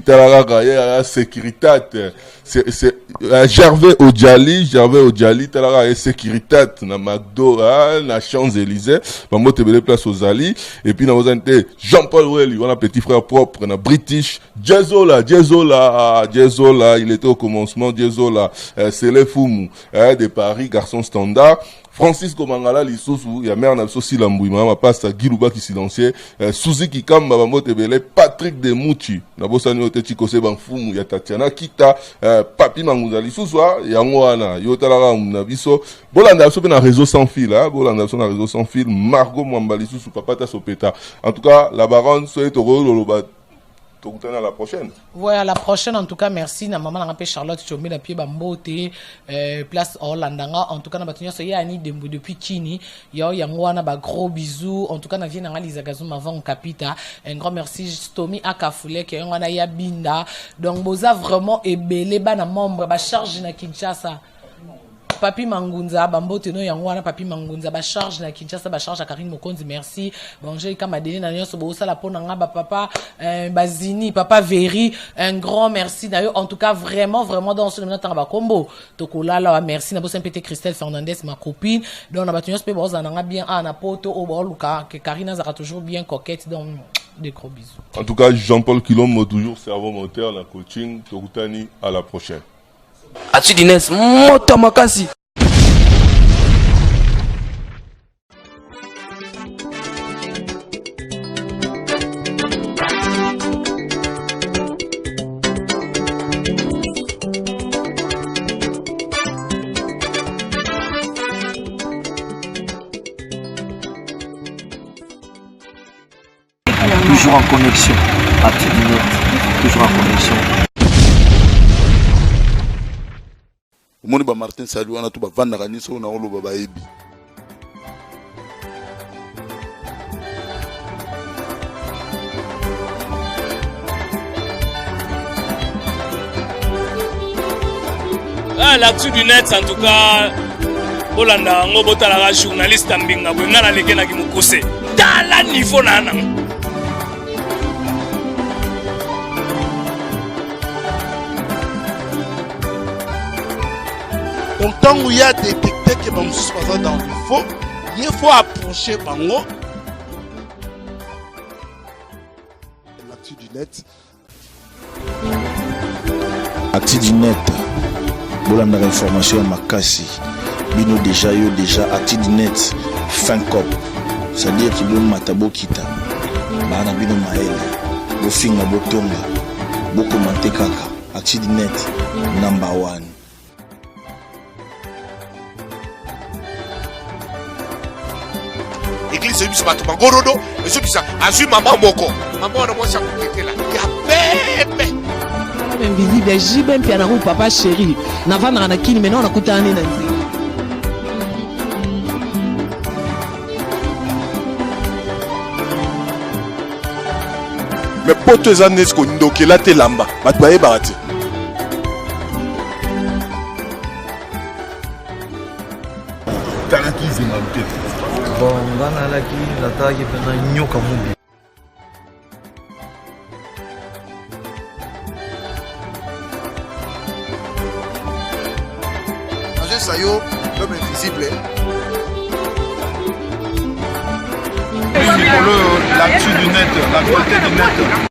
S1: Talara sécurité. C'est Gervais Odjali, Talara sécurité na McDo, na Champs-Élysées, ba mote belé place aux Ali et puis na bosanité Jean-Paul Welly, on a petit frère propre na British, Jezola, il était au commencement Jezola, c'est les Fumu de Paris, garçon standard. Francisco Mangala Lissousou, ya mère na sosi lambouima ma passe Giluba qui silencieux Suzy Kikamba bamote belé Patrick Demuchi na bosani ote chikose banfumu ya Tatiana Kita Papi Manguza Lissousou yango wana yotalaka na biso bolanda so pe na réseau sans fil bolanda so na réseau sans fil Margot Mwamba Lissousou papa ta sopeta en tout cas la baronne so etoro loloba à la prochaine.
S2: Voilà, la prochaine en tout cas merci na maman na Charlotte Chomé na pied bambote place Orlandanga en tout cas na batunya so ya ani dembo depuis Kini yo yangwana ba gros bisous en tout cas na vie na Lisa Gazum avant Capita un grand merci Tommy Akafule que ngwana ya binda donc boza vraiment ebele ba na membre ba charge na Kinshasa Papi Mangunza bambote no yangwana Papi Mangunza ba charge na Kinshasa ba charge à Karine Mokonzi merci bonjour kama deni na nyonso bo sala pona nga ba papa bazini papa Veri un grand merci d'ailleurs en tout cas vraiment dans ce moment ba combo tokolala merci na bo simpete Christelle Fernandez ma copine donc na batunyo pe bo zananga bien na poto o bo luka que Karina sera toujours bien coquette donc des gros bisous.
S1: En tout cas Jean-Paul Kilombo toujours cerveau moteur la coaching Tokutani à la prochaine.
S3: Atsu Dines moto makasi
S4: toujours en connexion. Actu du net, toujours en connexion.
S5: Moni ba Martin Salut wana to ba vanda kaniso na oloba ba ebi.
S6: L'actu du net en tout cas Olanda ngobota la journaliste mbinga bwenga na leke na kimukuse tala niveau nana.
S5: Donc tant qu'il y a détecté que bon se passe dans le faux, il faut approcher bango. L'actu du net.
S7: Actu du net. Bolanda information à Makassi. Bino déjà actu du net. Fin cop. C'est-à-dire qu'il y a matabo kita. Bana bino maele. Bo finga bo tonga. Bo commenter kaka. Actu du net. Number 1.
S5: Église c'est juste pas gorodo et ceux qui ça assume maman moko maman on moi ça côté là il y a bébé
S8: invisible jibe mpia na papa chéri na vanda na kini maintenant on a kutana na nzi
S5: mais poto ezane ce ko ndokela te lamba batu baye barati
S7: Tanaki zimabute.
S4: Bon, ngana laki nataki pena nyoka mubi.
S5: Agent Sayo, l'homme invisible.
S7: L'actu du net, la qualité du net.